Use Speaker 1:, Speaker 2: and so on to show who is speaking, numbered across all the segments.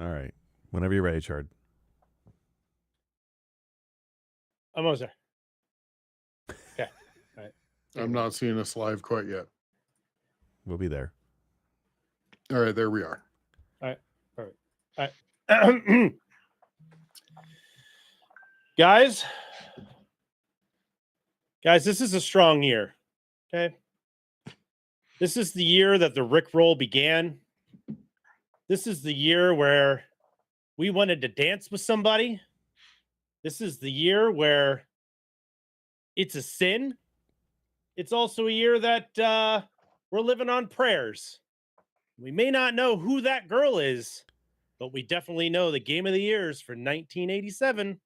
Speaker 1: All right. Whenever you're ready, Chard.
Speaker 2: Almost there. Okay. All right.
Speaker 3: I'm not seeing us live quite yet.
Speaker 1: We'll be there.
Speaker 3: All right, there we are.
Speaker 2: All right. Perfect. All right. Guys, this is a strong year. Okay. This is the year that the Rickroll began. This is the year where we wanted to dance with somebody. This is the year where it's a sin. It's also a year that we're living on prayers. We may not know who that girl is, but we definitely know the game of the years for 1987.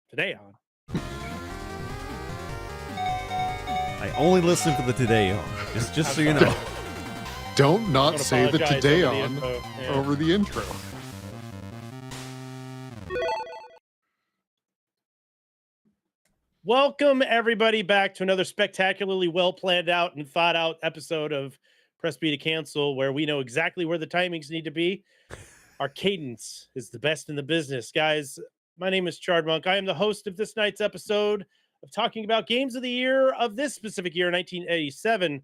Speaker 2: Today on.
Speaker 1: I only listen for the today on. Just so you know.
Speaker 3: Don't not say the today on
Speaker 2: Yeah.
Speaker 3: over the intro.
Speaker 2: Welcome, everybody, back to another spectacularly well planned out and thought out episode of Press B to Cancel, where we know exactly where the timings need to be. Our cadence is the best in the business. Guys, my name is Chard Monk. I am the host of this night's episode of talking about games of the year of this specific year, 1987.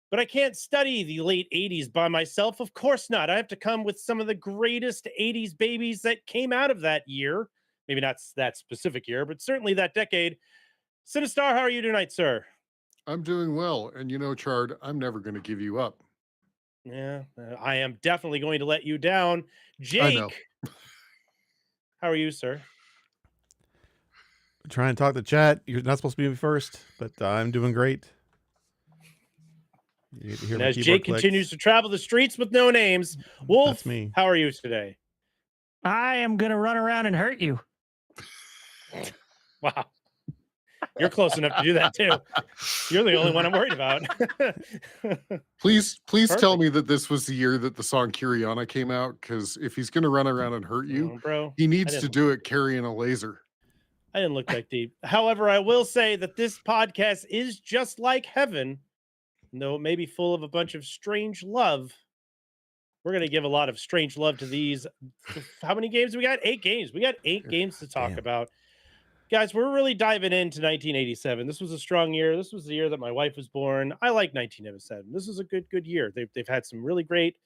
Speaker 2: But I can't study the late 80s by myself. Of course not. I have to come with some of the greatest 80s babies that came out of that year. Maybe not that specific year, but certainly that decade. Sinistar, how are you tonight, sir?
Speaker 3: I'm doing well. And you know, Chard, I'm never going to give you up.
Speaker 2: Yeah, I am definitely going to let you down.
Speaker 3: I know.
Speaker 2: Jake, how are you, sir?
Speaker 1: Try and talk to chat. You're not supposed to be first, but I'm doing great.
Speaker 2: And as Jake continues to travel the streets with no names, Wulff,
Speaker 1: that's me.
Speaker 2: How are you today?
Speaker 4: I am going to run around and hurt you.
Speaker 2: Wow. You're close enough to do that, too. You're the only one I'm worried about.
Speaker 3: Please
Speaker 2: Perfect.
Speaker 3: tell me that this was the year that the song Kyriana came out, because if he's going to run around and hurt you,
Speaker 2: bro,
Speaker 3: he needs to do it carrying a laser.
Speaker 2: I didn't look that deep. However, I will say that this podcast is just like heaven, though it may be full of a bunch of strange love. We're going to give a lot of strange love to these. How many games we got? 8 games. We got 8 games to talk about. Guys, we're really diving into 1987. This was a strong year. This was the year that my wife was born. I like 1987. This is a good year. They've had some really great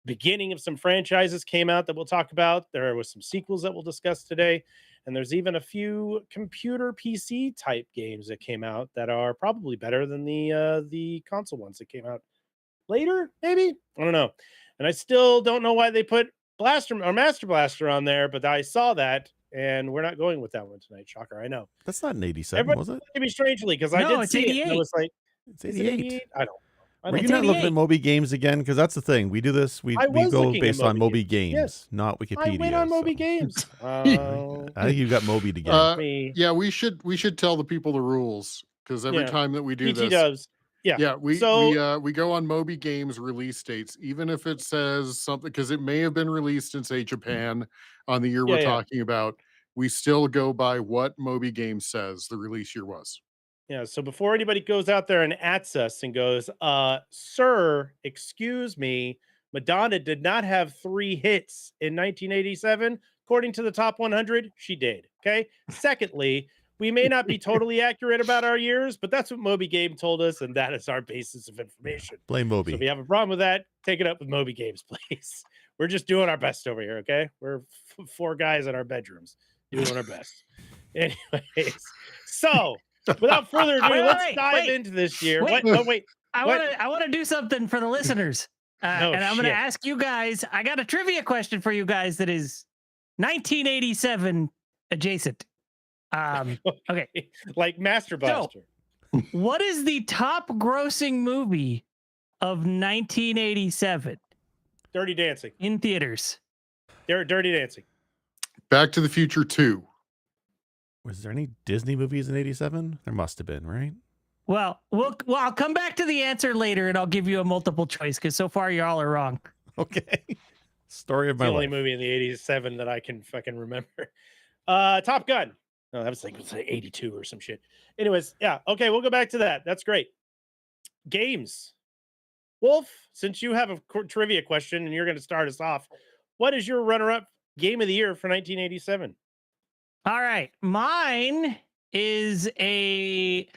Speaker 2: beginning of some franchises came out that we'll talk about. There was some sequels that we'll discuss today. And there's even a few computer PC type games that came out that are probably better than the console ones that came out later, maybe? I don't know. And I still don't know why they put Blaster or Master Blaster on there, but I saw that. And we're not going with that one tonight. Shocker, I know.
Speaker 1: That's not an 87, was it?
Speaker 2: Maybe strangely, because I did see
Speaker 4: 88.
Speaker 2: it. And I was like,
Speaker 1: it's 88.
Speaker 2: I don't know.
Speaker 1: Were you not looking at Moby Games again? Because that's the thing. We do this. We go based on Moby Games, not Wikipedia.
Speaker 2: I went on Moby Games.
Speaker 1: I think you got Moby'd again.
Speaker 3: Yeah, we should tell the people the rules, because every time that we do
Speaker 2: PT
Speaker 3: this,
Speaker 2: does.
Speaker 3: we go on Moby Games release dates, even if it says something, because it may have been released in, say, Japan on the year we're talking about. We still go by what Moby Games says the release year was.
Speaker 2: Yeah, so before anybody goes out there and ats us and goes, sir, excuse me, Madonna did not have 3 hits in 1987. According to the top 100, she did. Okay. Secondly, we may not be totally accurate about our years, but that's what Moby Game told us, and that is our basis of information.
Speaker 1: Blame Moby.
Speaker 2: So if you have a problem with that, take it up with Moby Games, please. We're just doing our best over here, okay? We're 4 guys in our bedrooms doing our best. Anyways, so without further ado, let's dive into this year.
Speaker 4: Wait. I want to do something for the listeners. And I'm going to ask you guys, I got a trivia question for you guys that is 1987 adjacent. Okay.
Speaker 2: Like Master Blaster.
Speaker 4: So, what is the top grossing movie of 1987?
Speaker 2: Dirty Dancing.
Speaker 4: In theaters.
Speaker 2: Dirty Dancing.
Speaker 3: Back to the Future 2.
Speaker 1: Was there any Disney movies in 87? There must have been, right?
Speaker 4: Well, I'll come back to the answer later, and I'll give you a multiple choice, because so far y'all are wrong.
Speaker 1: Okay. Story of my
Speaker 2: life. The only
Speaker 1: life.
Speaker 2: movie in the 87 that I can fucking remember. Top Gun. No, that was like 82 or some shit. Anyways, yeah. Okay, we'll go back to that. That's great. Games. Wulff, since you have a trivia question and you're going to start us off, what is your runner-up game of the year for 1987?
Speaker 4: All right, mine is a.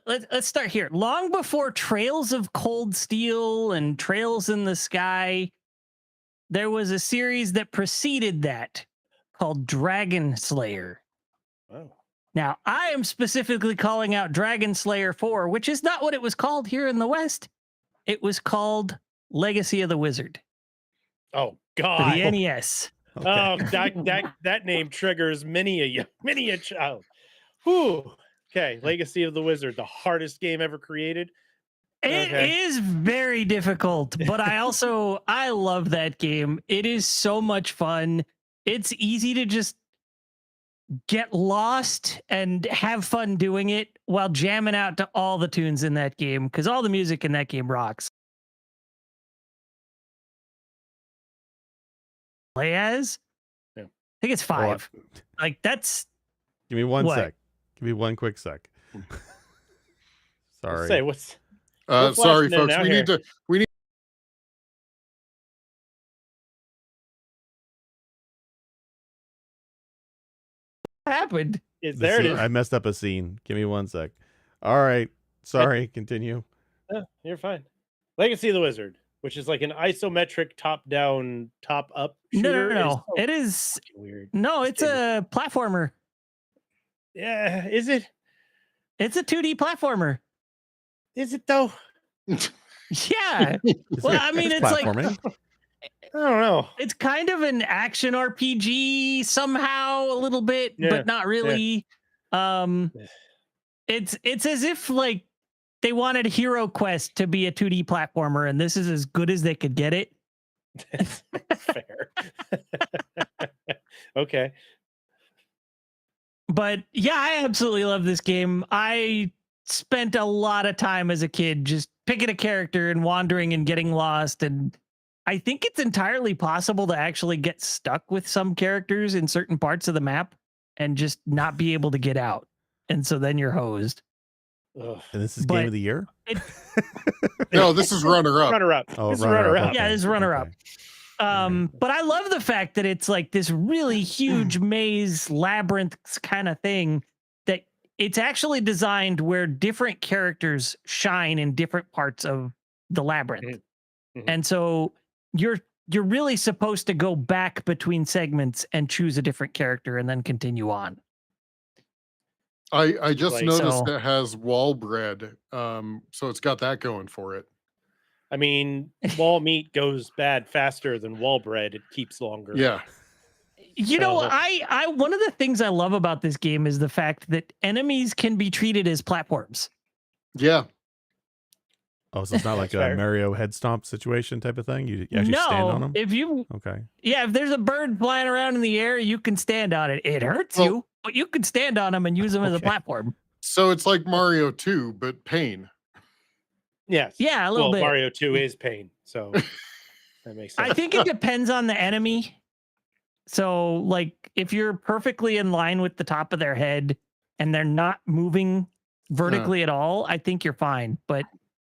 Speaker 4: Let's start here. Long before Trails of Cold Steel and Trails in the Sky, there was a series that preceded that called Dragon Slayer.
Speaker 2: Oh.
Speaker 4: Now, I am specifically calling out Dragon Slayer 4, which is not what it was called here in the West. It was called Legacy of the Wizard.
Speaker 2: Oh,
Speaker 4: For
Speaker 2: God.
Speaker 4: the NES.
Speaker 2: Okay. Oh, that name triggers many a child. Whew. Okay, Legacy of the Wizard, the hardest game ever created.
Speaker 4: It is very difficult, but I love that game. It is so much fun. It's easy to just get lost and have fun doing it while jamming out to all the tunes in that game, because all the music in that game rocks. Play as?
Speaker 2: Yeah.
Speaker 4: I think it's 5. Like, that's...
Speaker 1: Give me one
Speaker 4: What?
Speaker 1: sec. Give me one quick sec. Sorry.
Speaker 2: Say what's
Speaker 3: sorry,
Speaker 2: flashing in
Speaker 3: folks.
Speaker 2: and out
Speaker 3: We
Speaker 2: here?
Speaker 3: need to. We need.
Speaker 4: What happened?
Speaker 2: There it is.
Speaker 1: I messed up a scene. Give me one sec. All right. Sorry. Continue.
Speaker 2: You're fine. Legacy of the Wizard, which is like an isometric top-down, top-up shooter.
Speaker 4: No.
Speaker 2: It
Speaker 4: It
Speaker 2: is
Speaker 4: is...
Speaker 2: so weird.
Speaker 4: No, it's a platformer.
Speaker 2: Yeah, is it?
Speaker 4: It's a 2D platformer.
Speaker 2: Is it though?
Speaker 4: Yeah. Well, I mean, it's like...
Speaker 1: platforming.
Speaker 2: I don't know.
Speaker 4: It's kind of an action RPG somehow, a little bit,
Speaker 2: Yeah,
Speaker 4: but not really. It's as if like they wanted Hero Quest to be a 2D platformer, and this is as good as they could get it.
Speaker 2: Fair. Okay.
Speaker 4: But yeah, I absolutely love this game. I spent a lot of time as a kid just picking a character and wandering and getting lost. And I think it's entirely possible to actually get stuck with some characters in certain parts of the map and just not be able to get out. And so then you're hosed.
Speaker 2: Ugh.
Speaker 1: And this is game of the year?
Speaker 3: No, this is runner-up.
Speaker 2: Runner-up.
Speaker 1: Oh,
Speaker 2: This is
Speaker 1: runner-up,
Speaker 2: runner-up.
Speaker 1: okay.
Speaker 4: Yeah, this is runner-up.
Speaker 1: Okay.
Speaker 4: But I love the fact that it's like this really huge maze labyrinth kind of thing, that it's actually designed where different characters shine in different parts of the labyrinth.
Speaker 2: Mhm.
Speaker 4: And so you're really supposed to go back between segments and choose a different character and then continue on.
Speaker 3: I just
Speaker 2: Like,
Speaker 3: noticed
Speaker 4: so-
Speaker 3: it has wall bread, so it's got that going for it.
Speaker 2: I mean, wall meat goes bad faster than wall bread. It keeps longer.
Speaker 3: Yeah.
Speaker 4: You know,
Speaker 2: So-
Speaker 4: I one of the things I love about this game is the fact that enemies can be treated as platforms.
Speaker 3: Yeah.
Speaker 1: Oh, so it's not like
Speaker 2: That's
Speaker 1: a
Speaker 2: fair.
Speaker 1: Mario head stomp situation type of thing? You actually stand on them?
Speaker 4: If you
Speaker 1: Okay.
Speaker 4: if there's a bird flying around in the air, you can stand on it. It hurts
Speaker 3: Well-
Speaker 4: you, but you can stand on them and use them as a
Speaker 1: Okay.
Speaker 4: platform.
Speaker 3: So it's like Mario 2, but pain.
Speaker 2: Yes.
Speaker 4: Yeah, a little bit.
Speaker 2: Mario 2 is pain. So that makes sense.
Speaker 4: I think it depends on the enemy. So, like, if you're perfectly in line with the top of their head and they're not moving vertically at all, I think you're fine. But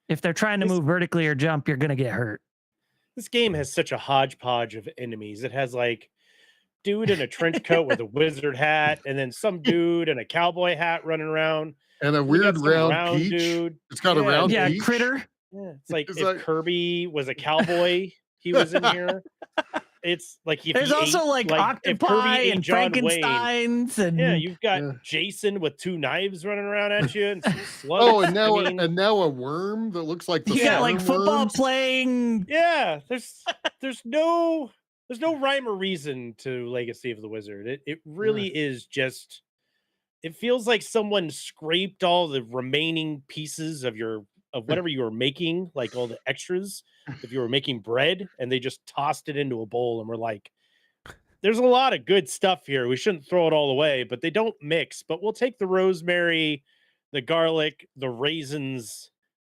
Speaker 4: if they're trying to
Speaker 2: This-
Speaker 4: move vertically or jump, you're gonna get hurt.
Speaker 2: This game has such a hodgepodge of enemies. It has like dude in a trench coat with a wizard hat, and then some dude in a cowboy hat running around.
Speaker 3: And a
Speaker 2: We got
Speaker 3: weird
Speaker 2: some
Speaker 3: round peach.
Speaker 2: dude.
Speaker 3: It's got a
Speaker 2: Yeah,
Speaker 3: round
Speaker 4: Yeah,
Speaker 3: peach.
Speaker 4: critter.
Speaker 2: Yeah, it's like
Speaker 3: It's
Speaker 2: if
Speaker 3: like-
Speaker 2: Kirby was a cowboy, he was in here. It's like if
Speaker 4: There's
Speaker 2: he
Speaker 4: also
Speaker 2: ate,
Speaker 4: like
Speaker 2: if Kirby
Speaker 4: octopi
Speaker 2: ate
Speaker 4: and
Speaker 2: John Wayne.
Speaker 4: Frankensteins and
Speaker 2: Yeah, you've got
Speaker 3: Yeah.
Speaker 2: Jason with 2 knives running around at you and some slugs.
Speaker 3: Oh, and now
Speaker 2: I mean,
Speaker 3: a worm that looks like the
Speaker 4: you got like
Speaker 3: slime
Speaker 4: football
Speaker 3: worms.
Speaker 2: Oh,
Speaker 4: playing.
Speaker 2: yeah, there's no rhyme or reason to Legacy of the Wizard. It really is just, it feels like someone scraped all the remaining pieces of whatever you were making, like all the extras, if you were making bread, and they just tossed it into a bowl and were like, there's a lot of good stuff here. We shouldn't throw it all away, but they don't mix. But we'll take the rosemary, the garlic, the raisins,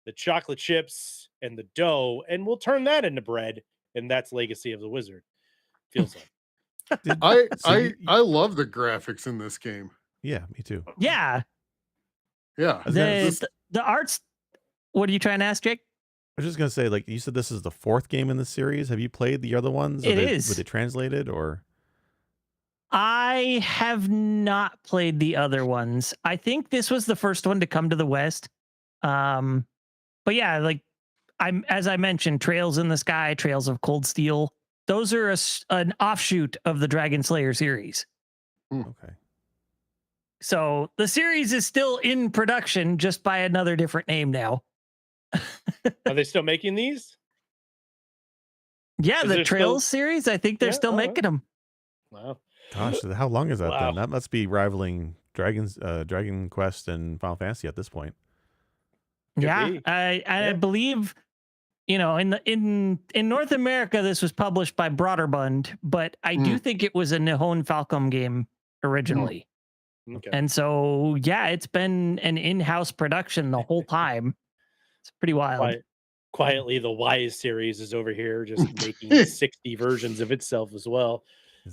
Speaker 2: the chocolate chips, and the dough, and we'll turn that into bread. And that's Legacy of the Wizard. Feels like.
Speaker 3: I love the graphics in this game.
Speaker 1: Yeah, me too.
Speaker 4: Yeah,
Speaker 3: Yeah.
Speaker 1: I was gonna-
Speaker 4: the arts. What are you trying to ask, Jake?
Speaker 1: was just gonna say, like you said, this is the 4th game in the series. Have you played the other ones?
Speaker 4: It is.
Speaker 1: Were they translated or?
Speaker 4: I have not played the other ones. I think this was the first one to come to the West. But yeah, like as I mentioned, Trails in the Sky, Trails of Cold Steel. Those are an offshoot of the Dragon Slayer series.
Speaker 1: Okay.
Speaker 4: So the series is still in production, just by another different name now.
Speaker 2: Are they still making these?
Speaker 4: Yeah, the Trails series. I think they're still making them.
Speaker 2: Wow.
Speaker 1: Gosh, how long is that then? That must be rivaling Dragon Quest and Final Fantasy at this point.
Speaker 4: I believe, in North America, this was published by Broderbund, but I do think it was a Nihon Falcom game originally.
Speaker 2: Okay.
Speaker 4: And so, it's been an in-house production the whole time. It's pretty wild.
Speaker 2: Quietly, the Wise series is over here just making 60 versions of itself as well.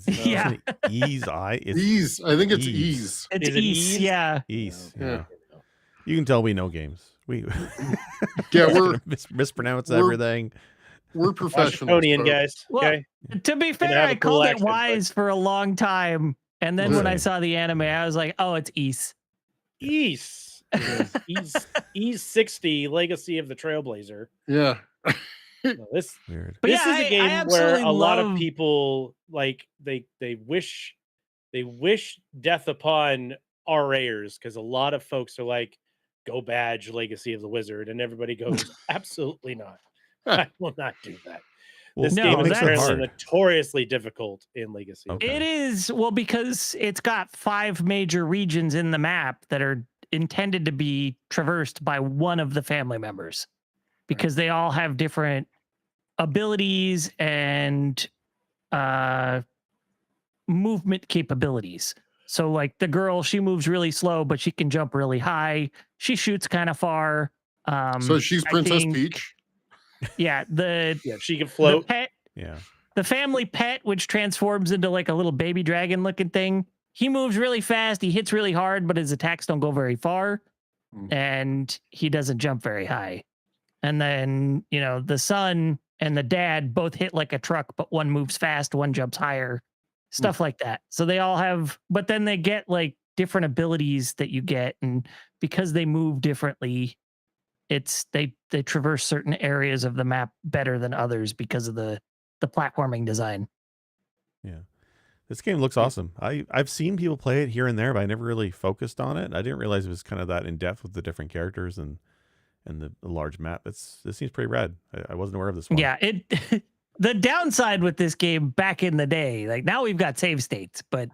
Speaker 1: Ease.
Speaker 3: Ease. I think it's Ease.
Speaker 4: It's Ease. Yeah.
Speaker 1: Ease. Yeah. You can tell we know games. We're mispronounce everything.
Speaker 3: We're professionals,
Speaker 2: Washingtonian guys.
Speaker 4: Well, to be fair, I called it Wise for a long time, and then when I saw the anime, I was like, "Oh, it's Ease."
Speaker 2: Ease. Ease 60, Legacy of the Trailblazer.
Speaker 3: Yeah.
Speaker 2: This
Speaker 1: weird.
Speaker 2: But this is a game where a lot of people like they wish death upon RAers, because a lot of folks are like, go badge Legacy of the Wizard, and everybody goes, absolutely not. I will not do that. This game is apparently notoriously difficult in Legacy.
Speaker 4: It is, because it's got 5 major regions in the map that are intended to be traversed by one of the family members, because they all have different abilities and movement capabilities. So like the girl, she moves really slow, but she can jump really high. She shoots kind of far.
Speaker 3: So she's Princess Peach.
Speaker 4: Yeah,
Speaker 2: she can float.
Speaker 4: The family pet, which transforms into like a little baby dragon looking thing. He moves really fast. He hits really hard, but his attacks don't go very far, and he doesn't jump very high. And then the son and the dad both hit like a truck, but one moves fast, one jumps higher. Stuff like that. So they all have, but then they get like different abilities that you get, and because they move differently, they traverse certain areas of the map better than others because of the platforming design.
Speaker 1: Yeah, this game looks awesome. I've seen people play it here and there, but I never really focused on it. I didn't realize it was kind of that in depth with the different characters and the large map. This seems pretty rad. I wasn't aware of this one.
Speaker 4: Yeah, the downside with this game back in the day, like now we've got save states, but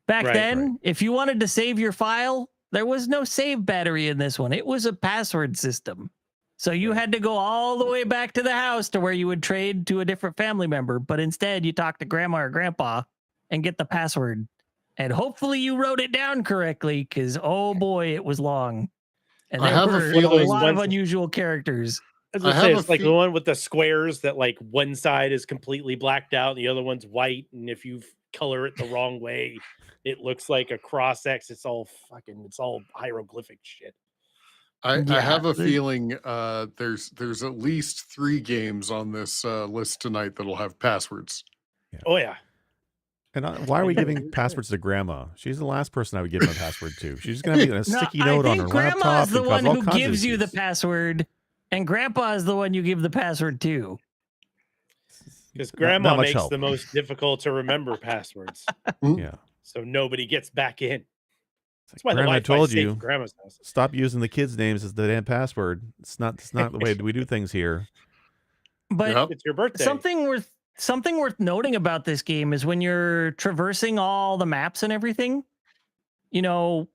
Speaker 4: back then, if you wanted to save your file, there was no save battery in this one. It was a password system. So you had to go all the way back to the house to where you would trade to a different family member. But instead, you talk to grandma or grandpa and get the password. And hopefully you wrote it down correctly, because, oh boy, it was long. And there were a lot of unusual characters.
Speaker 2: It's like the one with the squares that like one side is completely blacked out and the other one's white. And if you color it the wrong way, it looks like a cross X. It's all hieroglyphic shit.
Speaker 3: I have a feeling there's at least 3 games on this list tonight that'll have passwords.
Speaker 1: Yeah.
Speaker 2: Oh yeah.
Speaker 1: And why are we giving passwords to Grandma? She's the last person I would give my password to. She's going to be a sticky note on her laptop.
Speaker 4: Grandma is the one who gives you the password, and Grandpa is the one you give the password to.
Speaker 2: Because Grandma makes the most difficult to remember passwords.
Speaker 1: Yeah.
Speaker 2: So nobody gets back in.
Speaker 1: That's why Grandma told you, Grandma's house. Stop using the kids' names as the damn password. It's not the way we do things here.
Speaker 4: But
Speaker 2: it's your birthday.
Speaker 4: Something worth noting about this game is when you're traversing all the maps and everything, playing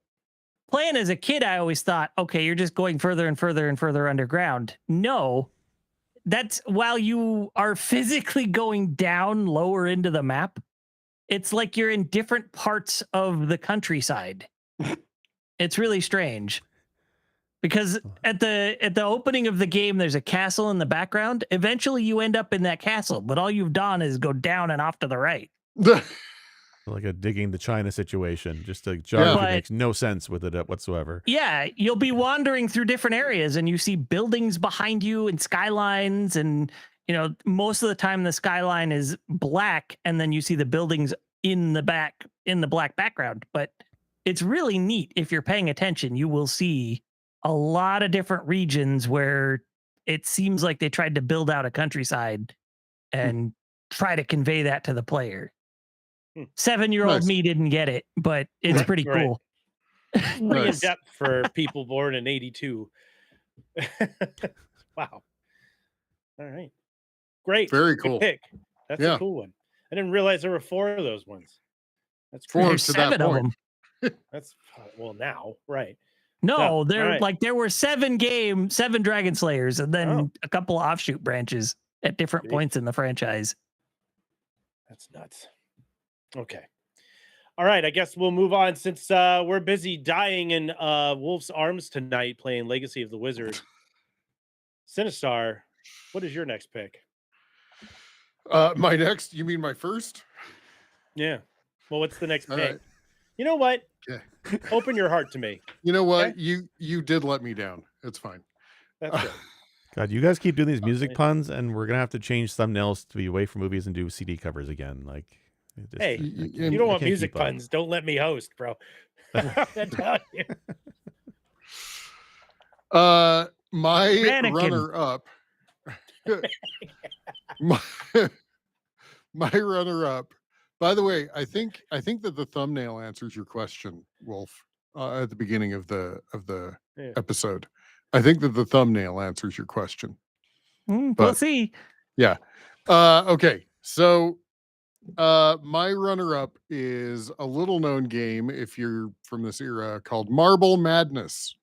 Speaker 4: as a kid, I always thought, okay, you're just going further and further and further underground. No, that's while you are physically going down lower into the map. It's like you're in different parts of the countryside. It's really strange. Because at the opening of the game, there's a castle in the background. Eventually, you end up in that castle, but all you've done is go down and off to the right.
Speaker 1: Like a digging the China situation. Just the geography makes no sense with it whatsoever.
Speaker 4: Yeah, you'll be wandering through different areas and you see buildings behind you and skylines, and most of the time the skyline is black and then you see the buildings in the black background. But it's really neat. If you're paying attention, you will see a lot of different regions where it seems like they tried to build out a countryside and try to convey that to the player. 7-year-old me didn't get it, but it's pretty cool.
Speaker 2: Pretty in depth for people born in 82. Wow. All right. Great.
Speaker 3: Very cool.
Speaker 2: Good pick. That's a cool one. I didn't realize there were 4 of those ones. That's
Speaker 3: 4 to that point.
Speaker 2: That's now, right.
Speaker 4: No, there were 7 Dragon Slayers, and then a couple of offshoot branches at different points in the franchise.
Speaker 2: That's nuts. Okay. All right. I guess we'll move on since we're busy dying in Wulff's arms tonight playing Legacy of the Wizard. Sinistar, what is your next pick?
Speaker 3: My next? You mean my first?
Speaker 2: Yeah. Well, what's the next pick?
Speaker 3: Right.
Speaker 2: You know what?
Speaker 3: Okay.
Speaker 2: Open your heart to me.
Speaker 3: You know what? Okay? You did let me down. It's fine.
Speaker 2: That's good.
Speaker 1: God, you guys keep doing these music puns, and we're gonna have to change thumbnails to be away from movies and do CD covers again. Like,
Speaker 2: hey, you don't want music puns? Don't let me host, bro.
Speaker 3: My runner-up. my runner-up. By the way, I think that the thumbnail answers your question, Wulff, at the beginning of the episode. I think that the thumbnail answers your question.
Speaker 4: We'll see.
Speaker 3: Yeah. Okay. So my runner-up is a little-known game, if you're from this era, called Marble Madness.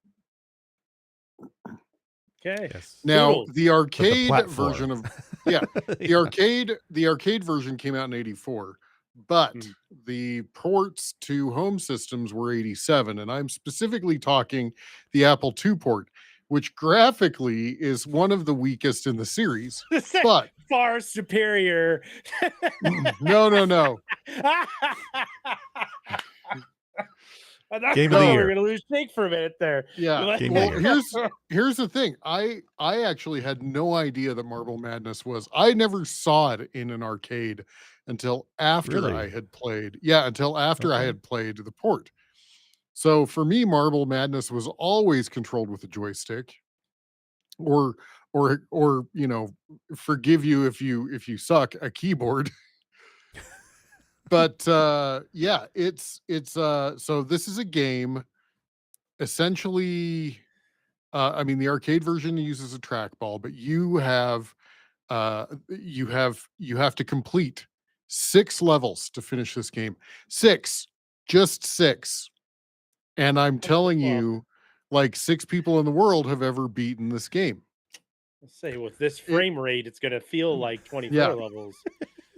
Speaker 2: Okay.
Speaker 1: Yes.
Speaker 3: Now the arcade version of the arcade version came out in 84, but the ports to home systems were 87, and I'm specifically talking the Apple II port, which graphically is one of the weakest in the series, but
Speaker 2: far superior.
Speaker 3: No.
Speaker 1: Game of the year.
Speaker 2: We're gonna lose Snake for a minute there.
Speaker 3: Yeah. Well, here's the thing. I actually had no idea that Marble Madness was. I never saw it in an arcade until after I had played. Yeah, until after I had played the port. So for me, Marble Madness was always controlled with a joystick, or forgive you if you suck, a keyboard. But yeah, it's so this is a game essentially. I mean, the arcade version uses a trackball, but you have to complete 6 levels to finish this game. 6, just 6. And I'm telling you, like 6 people in the world have ever beaten this game.
Speaker 2: Let's say with this frame rate, it's gonna feel like 24 levels.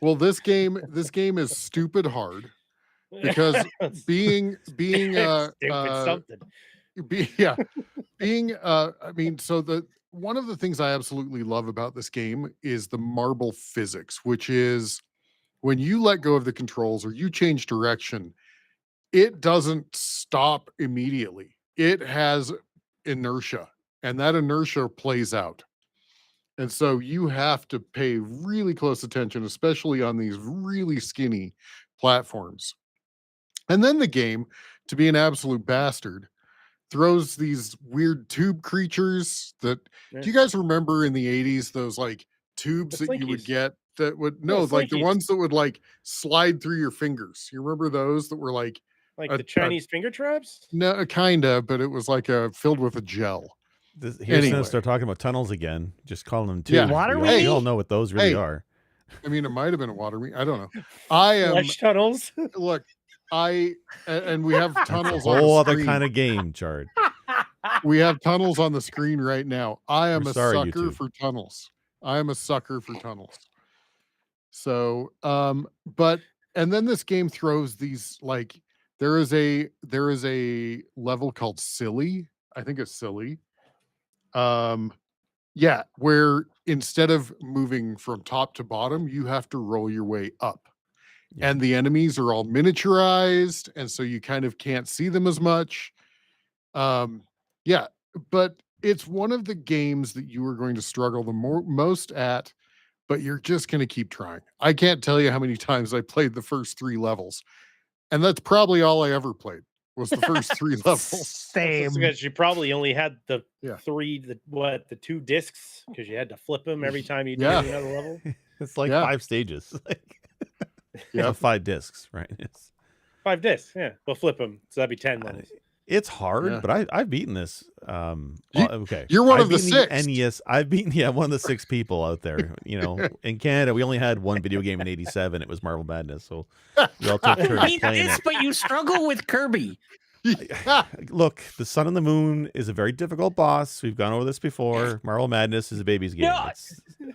Speaker 3: Well, this game is stupid hard because being
Speaker 2: something.
Speaker 3: I mean, so one of the things I absolutely love about this game is the marble physics, which is when you let go of the controls or you change direction, it doesn't stop immediately. It has inertia, and that inertia plays out. And so you have to pay really close attention, especially on these really skinny platforms. And then the game, to be an absolute bastard, throws these weird tube creatures that do you guys remember in the 80s those like tubes that you would get that would like the ones that would like slide through your fingers? You remember those that were like
Speaker 2: the Chinese finger traps?
Speaker 3: No, kinda, but it was like filled with a gel.
Speaker 1: Here's start talking about tunnels again. Just calling them tubes.
Speaker 4: Yeah, water wheel.
Speaker 1: We all know what those really are.
Speaker 3: I mean, it might have been a water wheel. I don't know. I am
Speaker 2: flesh tunnels.
Speaker 3: Look, and we have tunnels.
Speaker 1: A whole other kind of game, Chard.
Speaker 3: We have tunnels on the screen right now. I am
Speaker 1: sucker
Speaker 3: for tunnels. I am a sucker for tunnels. So, but then this game throws these like there is a level called Silly. I think it's Silly. Yeah, where instead of moving from top to bottom, you have to roll your way up. and the enemies are all miniaturized, and so you kind of can't see them as much. Yeah, but it's one of the games that you are going to struggle the most at, but you're just going to keep trying. I can't tell you how many times I played the first 3 levels, and that's probably all I ever played was the first 3 levels.
Speaker 4: Same.
Speaker 2: Because you probably only had the 2 discs, because you had to flip them every time you did another level.
Speaker 1: It's like 5 stages. Yeah, 5 discs, right? It's
Speaker 2: 5 discs, yeah. We'll flip them, so that'd be 10 levels.
Speaker 1: It's hard, but I've beaten this. Okay,
Speaker 3: you're one of the 6.
Speaker 1: NES. I've beaten one of the 6 people out there. You know, in Canada, we only had one video game in '87. It was Marble Madness, so we all took turns playing it.
Speaker 4: But you struggle with Kirby.
Speaker 1: Look, the Sun and the Moon is a very difficult boss. We've gone over this before. Marble Madness is a baby's game.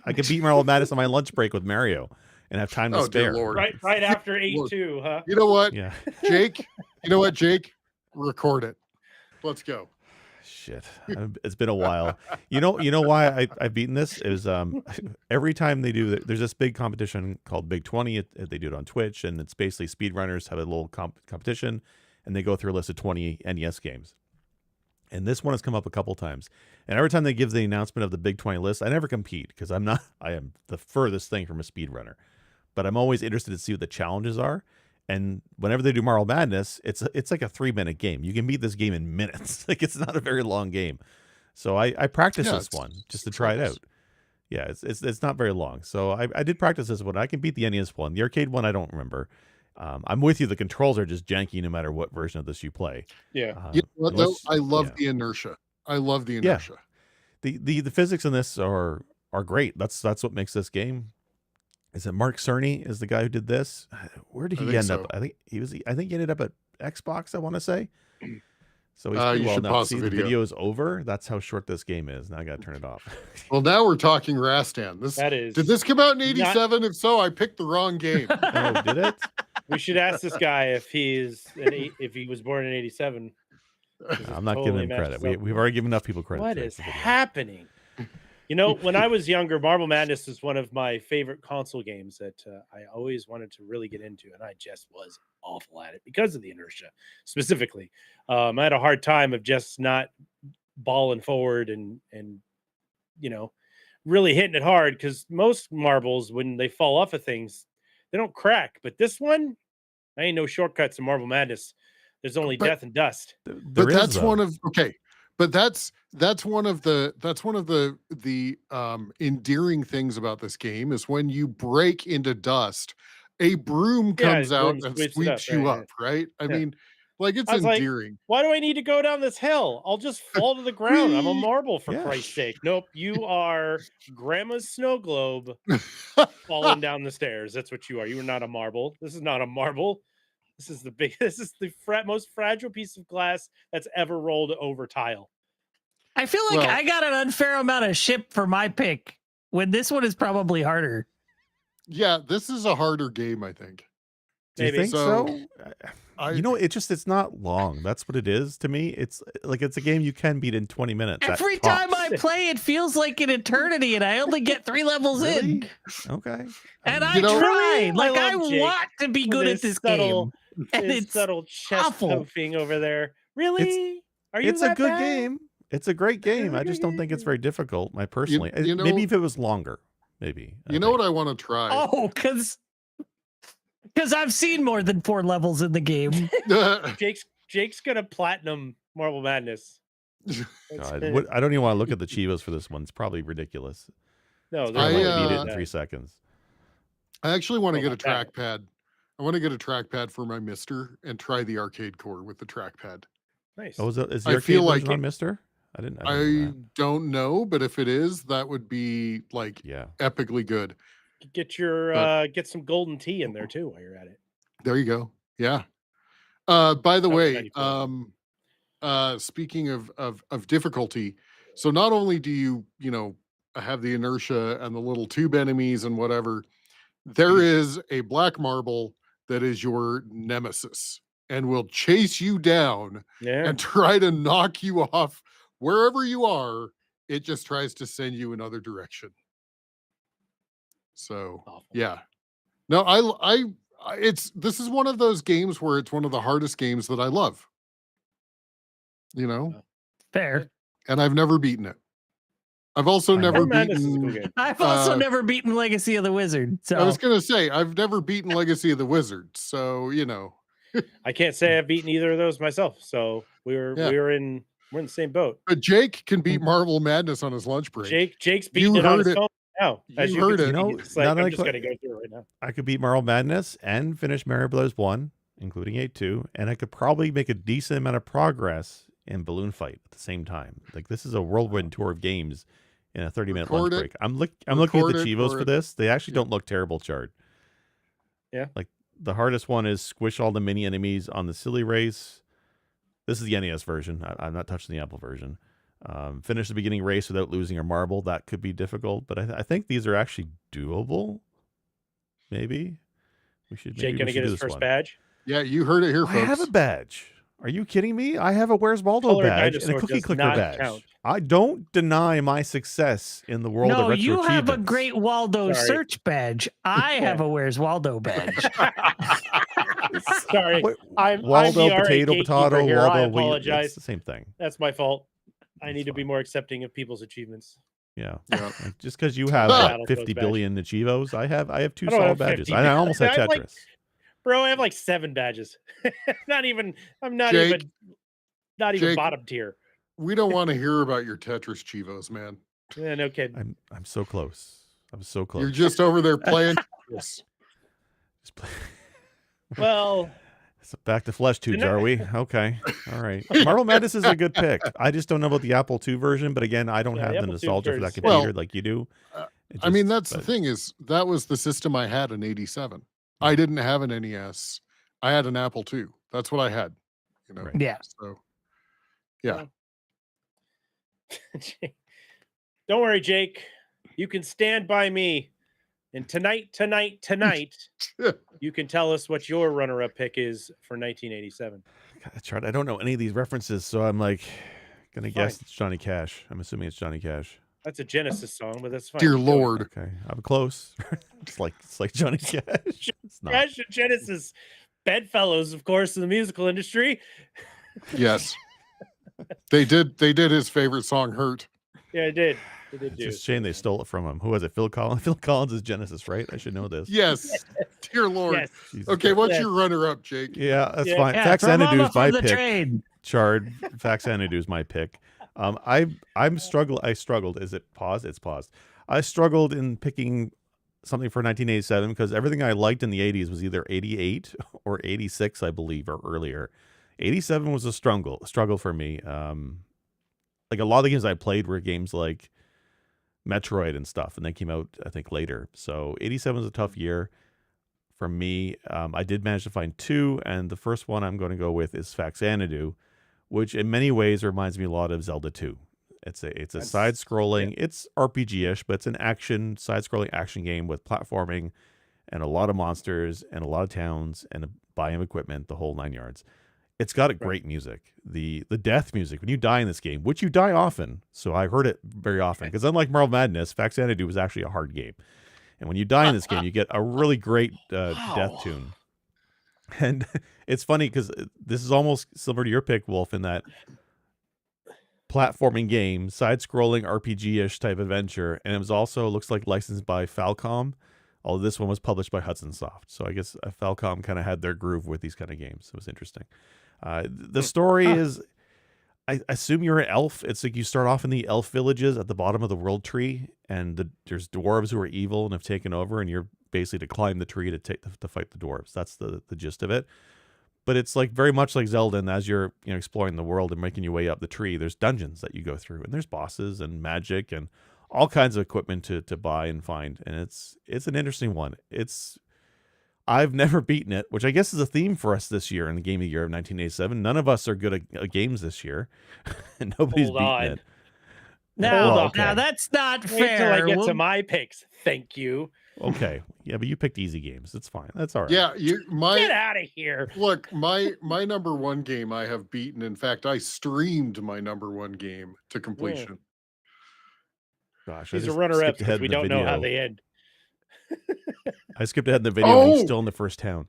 Speaker 1: I could beat Marble Madness on my lunch break with Mario and have time to spare.
Speaker 2: Right after 8-2, huh?
Speaker 3: You know what?
Speaker 1: Yeah.
Speaker 3: Jake, you know what, Jake? Record it. Let's go.
Speaker 1: Shit. It's been a while. You know why I've beaten this is every time they do there's this big competition called Big 20. They do it on Twitch, and it's basically speedrunners have a little competition, and they go through a list of 20 NES games. And this one has come up a couple times. And every time they give the announcement of the Big 20 list, I never compete because I am the furthest thing from a speedrunner. But I'm always interested to see what the challenges are. And whenever they do Marble Madness, it's like a 3-minute game. You can beat this game in minutes. Like, it's not a very long game. So I practiced this one just to try it out. Yeah, it's not very long. So I did practice this one. I can beat the NES one. The arcade one, I don't remember. I'm with you. The controls are just janky no matter what version of this you play.
Speaker 2: Yeah.
Speaker 3: You know what, though? I love the inertia. I love the inertia.
Speaker 1: Yeah. The physics in this are great. That's what makes this game. Is it Mark Cerny is the guy who did this? Where did he end up? I think he ended up at Xbox, I want to say. So he's pretty well now. See, the video is over. That's how short this game is. Now I got to turn it off.
Speaker 3: Well, now we're talking Rastan. Did this come out in '87? If so, I picked the wrong game.
Speaker 1: Oh, did it?
Speaker 2: We should ask this guy if he was born in '87.
Speaker 1: I'm not giving him credit. We've already given enough people credit.
Speaker 2: What is happening? You know, when I was younger, Marble Madness was one of my favorite console games that I always wanted to really get into, and I just was awful at it because of the inertia, specifically. I had a hard time of just not balling forward and you know, really hitting it hard, because most marbles, when they fall off of things, they don't crack. But this one, I ain't no shortcuts in Marble Madness. There's only death and dust.
Speaker 3: But that's one of But that's one of the endearing things about this game is when you break into dust, a broom comes out and sweeps you up, right? I mean, like, it's endearing.
Speaker 2: Like, why do I need to go down this hill? I'll just fall to the ground. I'm a marble, for Christ's sake. Nope, you are Grandma's snow globe falling down the stairs. That's what you are. You are not a marble. This is not a marble. This is the most fragile piece of glass that's ever rolled over tile.
Speaker 4: I feel like I got an unfair amount of ship for my pick when this one is probably harder.
Speaker 3: Yeah, this is a harder game, I think.
Speaker 1: Do you think so? It's not long. That's what it is to me. It's like it's a game you can beat in 20 minutes.
Speaker 4: Every time I play, it feels like an eternity, and I only get 3 levels in.
Speaker 1: Okay.
Speaker 4: And I try. Like, I want to be good at this game. And it's
Speaker 2: subtle chest puffing over there. Really?
Speaker 1: It's a good game. It's a great game. I just don't think it's very difficult. Personally, maybe if it was longer, maybe.
Speaker 3: You know what I want to try?
Speaker 4: Oh, because I've seen more than 4 levels in the game.
Speaker 2: Jake's gonna platinum Marble Madness.
Speaker 1: God, I don't even want to look at the Chivas for this one. It's probably ridiculous.
Speaker 2: No,
Speaker 1: I beat it in 3 seconds.
Speaker 3: I actually want to get a trackpad. I want to get a trackpad for my Mister and try the arcade core with the trackpad.
Speaker 2: Nice.
Speaker 1: Oh, is the arcade version on Mister?
Speaker 3: I don't know, but if it is, that would be like epically good.
Speaker 2: Get your get some golden tea in there too while you're at it.
Speaker 3: There you go. Yeah. By the way, speaking of difficulty, so not only do you have the inertia and the little tube enemies and whatever, there is a black marble that is your nemesis and will chase you down and try to knock you off wherever you are. It just tries to send you another direction. So awful. Yeah, no, This is one of those games where it's one of the hardest games that I love. You know,
Speaker 4: fair.
Speaker 3: And I've never beaten it. I've also never beaten.
Speaker 4: I've also never beaten Legacy of the Wizard. So
Speaker 3: I was going to say I've never beaten Legacy of the Wizard. So
Speaker 2: I can't say I've beaten either of those myself. So we're in the same boat.
Speaker 3: But Jake can beat Marvel Madness on his lunch break.
Speaker 2: Jake's beating it on his phone now.
Speaker 3: You heard it.
Speaker 2: It's like, I'm just gonna go through it right now.
Speaker 1: I could beat Marvel Madness and finish Mario Bros. 1, including 8-2, and I could probably make a decent amount of progress in Balloon Fight at the same time. Like, this is a whirlwind tour of games in a 30-minute lunch break. I'm looking at the Chivos for this. They actually don't look terrible, Chard.
Speaker 2: Yeah.
Speaker 1: Like, the hardest one is squish all the mini enemies on the silly race. This is the NES version. I'm not touching the Apple version. Finish the beginning race without losing a marble. That could be difficult, but I think these are actually doable. Maybe we should.
Speaker 2: Jake gonna get his first badge.
Speaker 3: Yeah, you heard it here, folks.
Speaker 1: I have a badge. Are you kidding me? I have a Where's Waldo badge and a cookie clicker badge.
Speaker 2: Count.
Speaker 1: I don't deny my success in the world of retro
Speaker 4: you have a
Speaker 1: achievements.
Speaker 4: Great Waldo search badge. I have a Where's Waldo badge.
Speaker 2: Sorry, I'm
Speaker 1: Waldo,
Speaker 2: the
Speaker 1: potato,
Speaker 2: here.
Speaker 1: Waldo,
Speaker 2: I apologize.
Speaker 1: It's the same thing.
Speaker 2: That's my fault. I need to be more accepting of people's achievements.
Speaker 1: Yeah. Like, just because you have 50 billion Achievos, I have 2 solid badges. I almost have Tetris.
Speaker 2: Bro, I have like 7 badges. I'm not even
Speaker 3: Jake,
Speaker 2: bottom tier.
Speaker 3: We don't want to hear about your Tetris Chivos, man.
Speaker 2: Yeah, no kidding.
Speaker 1: I'm so close. I'm so close.
Speaker 3: You're just over there playing.
Speaker 2: Well,
Speaker 1: back to flesh tubes, are we? Okay. All right. Marvel Madness is a good pick. I just don't know about the Apple II version, but again, I don't have the nostalgia for that computer like you do.
Speaker 3: I mean, that's the thing is that was the system I had in '87. I didn't have an NES. I had an Apple II. That's what I had.
Speaker 1: Right.
Speaker 4: Yeah.
Speaker 3: So, yeah.
Speaker 2: Don't worry, Jake. You can stand by me. And tonight, you can tell us what your runner-up pick is for 1987.
Speaker 1: God, I don't know any of these references, so I'm like gonna guess it's Johnny Cash. I'm assuming it's Johnny Cash.
Speaker 2: That's a Genesis song, but that's fine.
Speaker 3: Dear Lord.
Speaker 1: Okay, I'm close. it's like Johnny Cash.
Speaker 2: Cash and Genesis, bedfellows, of course, in the musical industry.
Speaker 3: Yes, they did. They did his favorite song, "Hurt."
Speaker 2: Yeah, it did.
Speaker 1: It's just a shame they stole it from him. Who was it? Phil Collins. Phil Collins is Genesis, right? I should know this.
Speaker 3: Yes. Dear Lord. Yes. Okay, what's your runner-up, Jake?
Speaker 1: Yeah, that's fine. Fax Xanadu is my pick.
Speaker 4: Trade.
Speaker 1: Chard. Fax Xanadu is my pick. I struggled. Is it paused? It's paused. I struggled in picking something for 1987 because everything I liked in the 80s was either 88 or 86, I believe, or earlier. 87 was a struggle for me. Like a lot of the games I played were games like Metroid and stuff, and they came out, I think, later. So 87 was a tough year for me. I did manage to find 2, and the first one I'm going to go with is Fax Xanadu, which in many ways reminds me a lot of Zelda 2. It's a side-scrolling, it's RPG-ish, but it's an side-scrolling action game with platforming and a lot of monsters and a lot of towns and a buy-in equipment, the whole 9 yards. It's got a great music. The death music, when you die in this game, which you die often, so I heard it very often, because unlike Marvel Madness, Fax Xanadu was actually a hard game. And when you die in this game, you get a really great death tune. And it's funny, because this is almost similar to your pick, Wulff, in that platforming game, side-scrolling RPG-ish type adventure, and it was also, looks like, licensed by Falcom, although this one was published by Hudson Soft. So I guess Falcom kind of had their groove with these kind of games. It was interesting. The story is, I assume you're an elf. It's like you start off in the elf villages at the bottom of the world tree, and there's dwarves who are evil and have taken over, and you're basically to climb the tree to fight the dwarves. That's the gist of it. But it's like very much like Zelda, and as you're exploring the world and making your way up the tree, there's dungeons that you go through, and there's bosses and magic and all kinds of equipment to buy and find, and it's an interesting one. I've never beaten it, which I guess is a theme for us this year in the Game of the Year of 1987. None of us are good at games this year, and nobody's beaten it.
Speaker 4: Now that's not fair.
Speaker 2: Wait till I get to my picks. Thank you.
Speaker 1: Okay, yeah, but you picked easy games. It's fine. That's all right.
Speaker 3: Yeah,
Speaker 2: get out of here.
Speaker 3: Look, my number 1 game I have beaten. In fact, I streamed my number 1 game to completion.
Speaker 1: Gosh,
Speaker 2: these are runner-ups because we don't know how they end.
Speaker 1: I skipped ahead in the video. And he's
Speaker 3: Oh!
Speaker 1: still in the first town.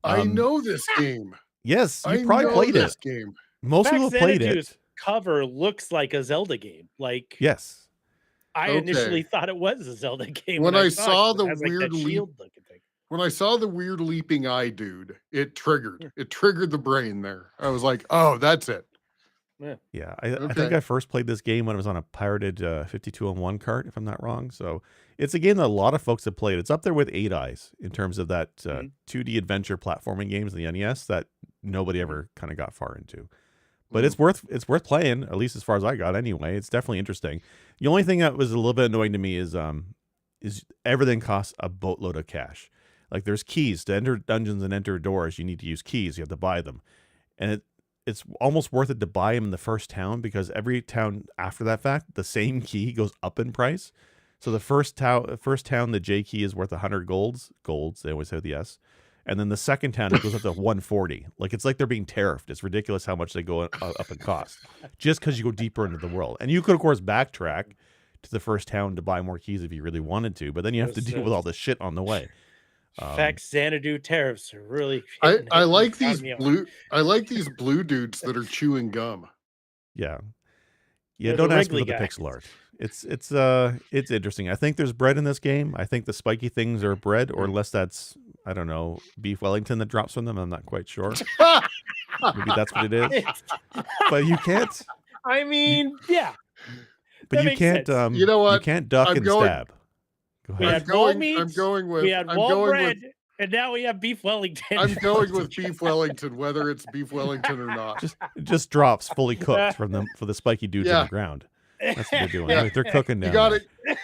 Speaker 3: I know this game.
Speaker 1: Yes, you
Speaker 3: I
Speaker 1: probably
Speaker 3: know
Speaker 1: played
Speaker 3: this
Speaker 1: it.
Speaker 3: game.
Speaker 1: Most people played
Speaker 2: Xanadu's
Speaker 1: it.
Speaker 2: cover looks like a Zelda game. Like,
Speaker 1: Yes.
Speaker 2: I initially thought it was a Zelda game
Speaker 3: When I
Speaker 2: saw
Speaker 3: saw the
Speaker 2: it has, like,
Speaker 3: weird
Speaker 2: that shield looking thing.
Speaker 3: When I saw the weird leaping eye dude, it triggered. It triggered the brain there. I was like, oh, that's it.
Speaker 1: Yeah, I think I first played this game when it was on a pirated 5201 cart, if I'm not wrong. So it's a game that a lot of folks have played. It's up there with Eight Eyes in terms of that 2D adventure platforming games in the NES that nobody ever kind of got far into. But it's worth playing, at least as far as I got anyway. It's definitely interesting. The only thing that was a little bit annoying to me is everything costs a boatload of cash. Like there's keys to enter dungeons and enter doors. You need to use keys. You have to buy them. And it's almost worth it to buy them in the first town because every town after that fact, the same key goes up in price. So the first town, the J key is worth 100 golds. They always have the S. And then the second town, it goes up to 140. Like it's like they're being tariffed. It's ridiculous how much they go up in cost just because you go deeper into the world. And you could, of course, backtrack to the first town to buy more keys if you really wanted to, but then you have to deal with all this shit on the way.
Speaker 2: Xanadu tariffs are really.
Speaker 3: I like these blue dudes that are chewing gum.
Speaker 1: Yeah.
Speaker 2: They're
Speaker 1: Don't
Speaker 2: the
Speaker 1: ask me
Speaker 2: Wrigley
Speaker 1: about the pixel art. It's interesting. I think there's bread in this game. I think the spiky things are bread, or unless that's, I don't know, beef Wellington that drops from them. I'm not quite sure. Maybe that's what it is. But you can't.
Speaker 2: I mean, yeah.
Speaker 1: But you can't.
Speaker 3: You know what?
Speaker 1: You can't duck and stab. Go
Speaker 2: We
Speaker 1: ahead.
Speaker 2: had wall meats.
Speaker 3: I'm going with.
Speaker 2: We had
Speaker 3: I'm
Speaker 2: wall
Speaker 3: going
Speaker 2: bread,
Speaker 3: with,
Speaker 2: and now we have beef Wellington.
Speaker 3: I'm going with beef Wellington, whether it's beef Wellington or not.
Speaker 1: It just drops fully cooked for the spiky dudes on the ground. That's what they're doing.
Speaker 3: Yeah.
Speaker 1: They're cooking down.
Speaker 3: You got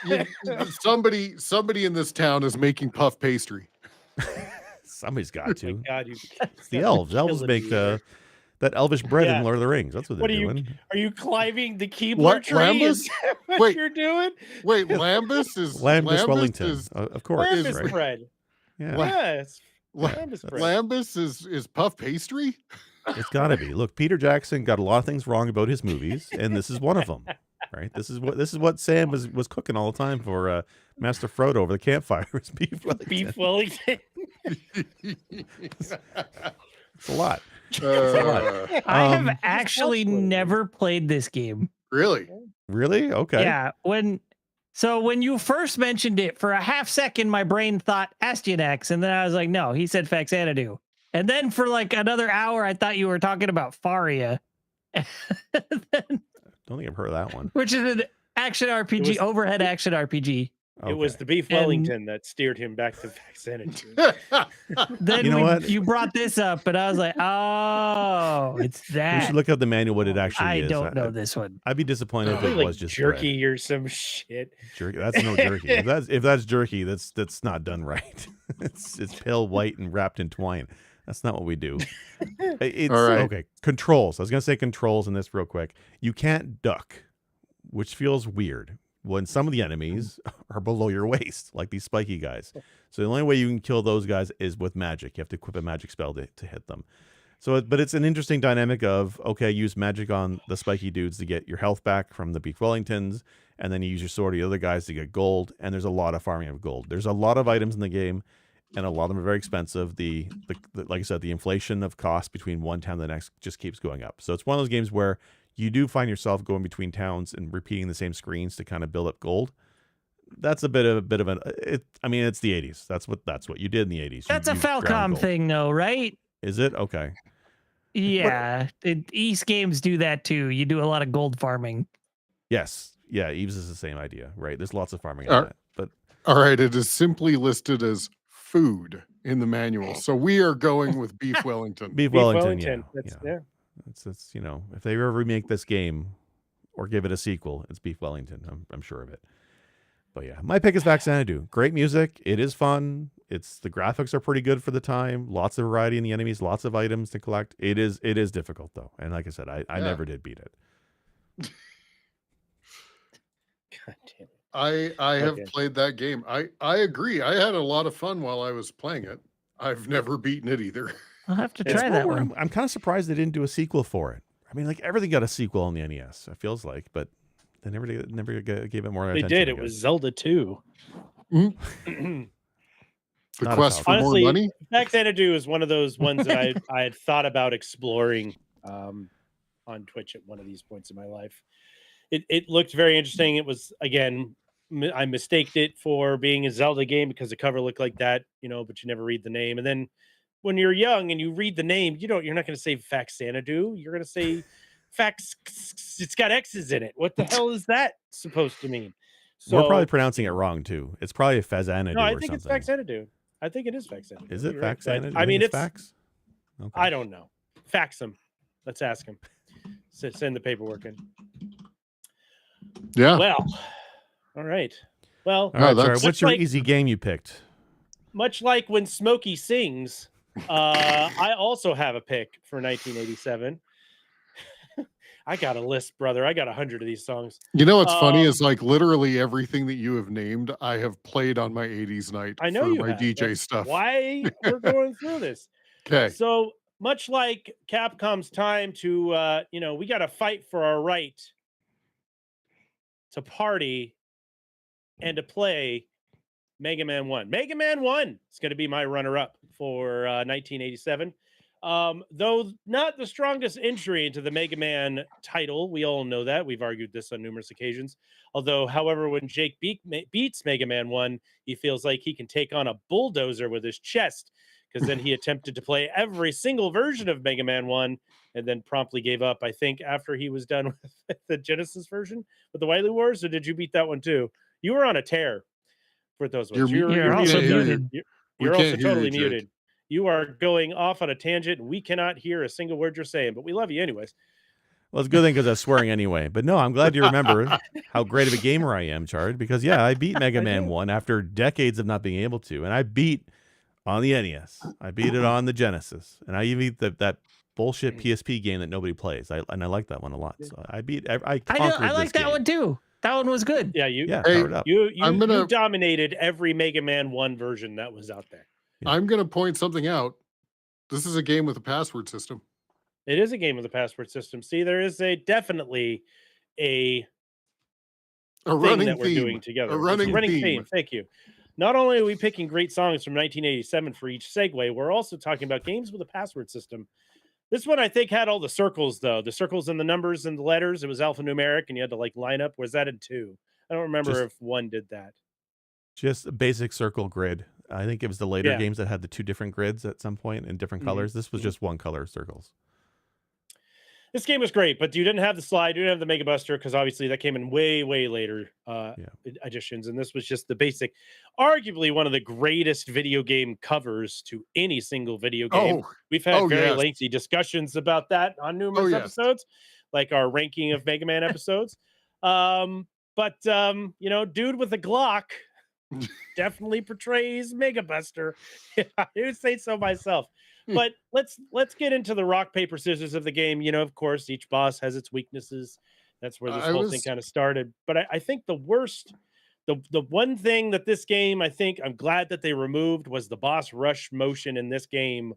Speaker 3: it. Somebody in this town is making puff pastry.
Speaker 1: Somebody's got to.
Speaker 2: Oh my God,
Speaker 1: it's the elves. Elves make that elvish bread in Lord of the Rings. That's what they're doing.
Speaker 2: Are you climbing the Keebler tree?
Speaker 3: Lambus?
Speaker 2: What you're doing?
Speaker 3: Wait, Lambus is
Speaker 1: Lambus Wellington. Of course.
Speaker 2: Lambus
Speaker 1: right?
Speaker 2: bread.
Speaker 1: Yeah.
Speaker 2: Yes. Lambus bread.
Speaker 3: Lambus is puff pastry?
Speaker 1: It's got to be. Look, Peter Jackson got a lot of things wrong about his movies, and this is one of them. Right? This is what Sam was cooking all the time for Master Frodo over the campfire. Was beef Wellington.
Speaker 2: Beef Wellington.
Speaker 1: It's a lot.
Speaker 4: I have actually never played this game.
Speaker 3: Really?
Speaker 1: Really? Okay.
Speaker 4: Yeah. When you first mentioned it, for a half second, my brain thought Astyanax, and then I was like, no, he said Faxanadu. And then for like another hour, I thought you were talking about Faria.
Speaker 1: Don't think I've heard of that one.
Speaker 4: Which is an action RPG, overhead action RPG.
Speaker 2: It was the beef Wellington that steered him back to Faxanadu.
Speaker 4: Then you brought this up, and I was like, oh, it's that.
Speaker 1: We should look up the manual what it actually is.
Speaker 4: I don't know this one.
Speaker 1: I'd be disappointed if it
Speaker 2: like
Speaker 1: was just
Speaker 2: jerky
Speaker 1: bread.
Speaker 2: or some shit.
Speaker 1: Jerky. That's no jerky. If that's jerky, that's not done right. It's pale white and wrapped in twine. That's not what we do. It's
Speaker 3: all right.
Speaker 1: Okay. Controls. I was gonna say controls in this real quick. You can't duck, which feels weird when some of the enemies are below your waist, like these spiky guys. So the only way you can kill those guys is with magic. You have to equip a magic spell to hit them. But it's an interesting dynamic of, okay, use magic on the spiky dudes to get your health back from the beef Wellingtons, and then you use your sword on the other guys to get gold, and there's a lot of farming of gold. There's a lot of items in the game, and a lot of them are very expensive. The like I said, the inflation of cost between one town and the next just keeps going up. So it's one of those games where you do find yourself going between towns and repeating the same screens to kind of build up gold. That's a bit of an. I mean, it's the 80s. That's what you did in the 80s.
Speaker 4: That's a Falcom thing, though, right?
Speaker 1: Is it? Okay.
Speaker 4: Yeah, East games do that too. You do a lot of gold farming.
Speaker 1: Yes. Yeah, Eves is the same idea, right? There's lots of farming on that. But
Speaker 3: all right, it is simply listed as food in the manual. So we are going with beef Wellington.
Speaker 1: Beef Wellington. Yeah. It's if they ever remake this game or give it a sequel, it's beef Wellington. I'm sure of it. But yeah, my pick is Faxanadu. Great music. It is fun. The graphics are pretty good for the time. Lots of variety in the enemies. Lots of items to collect. It is difficult though, and like I said, I never did beat it.
Speaker 2: God damn it.
Speaker 3: I have played that game. I agree. I had a lot of fun while I was playing it. I've never beaten it either.
Speaker 4: I'll have to try that one.
Speaker 1: I'm kind of surprised they didn't do a sequel for it. I mean, like everything got a sequel on the NES. It feels like, but they never gave it more attention.
Speaker 2: They did. It was Zelda 2.
Speaker 3: The
Speaker 1: Not a
Speaker 3: quest for
Speaker 2: Honestly,
Speaker 3: more money.
Speaker 2: Fax Xanadu is one of those ones that I had thought about exploring on Twitch at one of these points in my life. It looked very interesting. It was, again, I mistaked it for being a Zelda game because the cover looked like that, but you never read the name. And then when you're young and you read the name, you're not going to say Fax Xanadu. You're going to say Fax. It's got X's in it. What the hell is that supposed to mean? So
Speaker 1: We're probably pronouncing it wrong too. It's probably a Fazanadu
Speaker 2: no, I
Speaker 1: or
Speaker 2: think it's
Speaker 1: something.
Speaker 2: Fax Xanadu. I think it is Fax Xanadu.
Speaker 1: Is it
Speaker 2: You're right.
Speaker 1: Fax Xanadu?
Speaker 2: I mean, it's
Speaker 1: fax. Okay.
Speaker 2: I don't know. Fax him. Let's ask him. Send the paperwork in.
Speaker 3: Yeah.
Speaker 2: Well, all right. Well,
Speaker 1: All right, Chard,
Speaker 3: that's-
Speaker 1: what's your
Speaker 2: like-
Speaker 1: easy game you picked?
Speaker 2: much like when Smokey sings, I also have a pick for 1987. I got a list, brother. I got 100 of these songs.
Speaker 3: You know what's funny is like literally everything that you have named, I have played on my 80s night
Speaker 2: I know
Speaker 3: for
Speaker 2: you
Speaker 3: my
Speaker 2: have.
Speaker 3: DJ
Speaker 2: That's
Speaker 3: stuff.
Speaker 2: Why we're going through this?
Speaker 3: Okay.
Speaker 2: So much like Capcom's time to, we got to fight for our right to party and to play Mega Man 1. Mega Man 1 is going to be my runner-up for 1987. Though not the strongest entry into the Mega Man title. We all know that. We've argued this on numerous occasions. Although, however, when Jake beats Mega Man 1, he feels like he can take on a bulldozer with his chest, because then he attempted to play every single version of Mega Man 1 and then promptly gave up, I think, after he was done with the Genesis version with the Wily Wars. Or did you beat that one too? You were on a tear with those ones.
Speaker 4: You're also muted.
Speaker 2: You're
Speaker 3: can't
Speaker 2: also
Speaker 3: hear
Speaker 2: totally
Speaker 3: you, Jake.
Speaker 2: muted. You are going off on a tangent, and we cannot hear a single word you're saying, but we love you anyways.
Speaker 1: Well, it's a good thing because I was swearing anyway. But no, I'm glad you remember how great of a gamer I am, Chard. Because yeah, I beat Mega Man 1 after decades of not being able to, and I beat on the NES. I beat it on the Genesis, and I even beat that bullshit PSP game that nobody plays. I like that one a lot. So I conquered
Speaker 4: I like
Speaker 1: this
Speaker 4: that
Speaker 1: game.
Speaker 4: one too. That one was good.
Speaker 2: Yeah,
Speaker 1: Yeah,
Speaker 3: Hey,
Speaker 1: powered up.
Speaker 2: you
Speaker 3: I'm gonna-
Speaker 2: dominated every Mega Man 1 version that was out there.
Speaker 3: I'm going to point something out. This is a game with a password system.
Speaker 2: It is a game with a password system. See, there is definitely a
Speaker 3: A
Speaker 2: thing
Speaker 3: running
Speaker 2: that we're
Speaker 3: theme.
Speaker 2: doing together.
Speaker 3: A
Speaker 2: It's
Speaker 3: running theme.
Speaker 2: theme. Thank you. Not only are we picking great songs from 1987 for each segue, we're also talking about games with a password system. This one, I think, had all the circles, though. The circles and the numbers and the letters. It was alphanumeric, and you had to line up. Was that in 2? I don't remember if 1 did that.
Speaker 1: Just a basic circle grid. I think it was the later
Speaker 2: Yeah.
Speaker 1: games that had the 2 different grids at some point in different colors. This was just one color circles.
Speaker 2: This game was great, but you didn't have the slide. You didn't have the Mega Buster because obviously that came in way, way later additions. And this was just the basic, arguably one of the greatest video game covers to any single video game. We've had very lengthy discussions about that on numerous episodes, like our ranking of Mega Man episodes. Dude with a Glock definitely portrays Mega Buster. I would say so myself. But let's get into the rock, paper, scissors of the game. Of course, each boss has its weaknesses. That's where this whole thing kind of started. But I think the worst, the one thing that this game, I think I'm glad that they removed, was the boss rush motion in this game,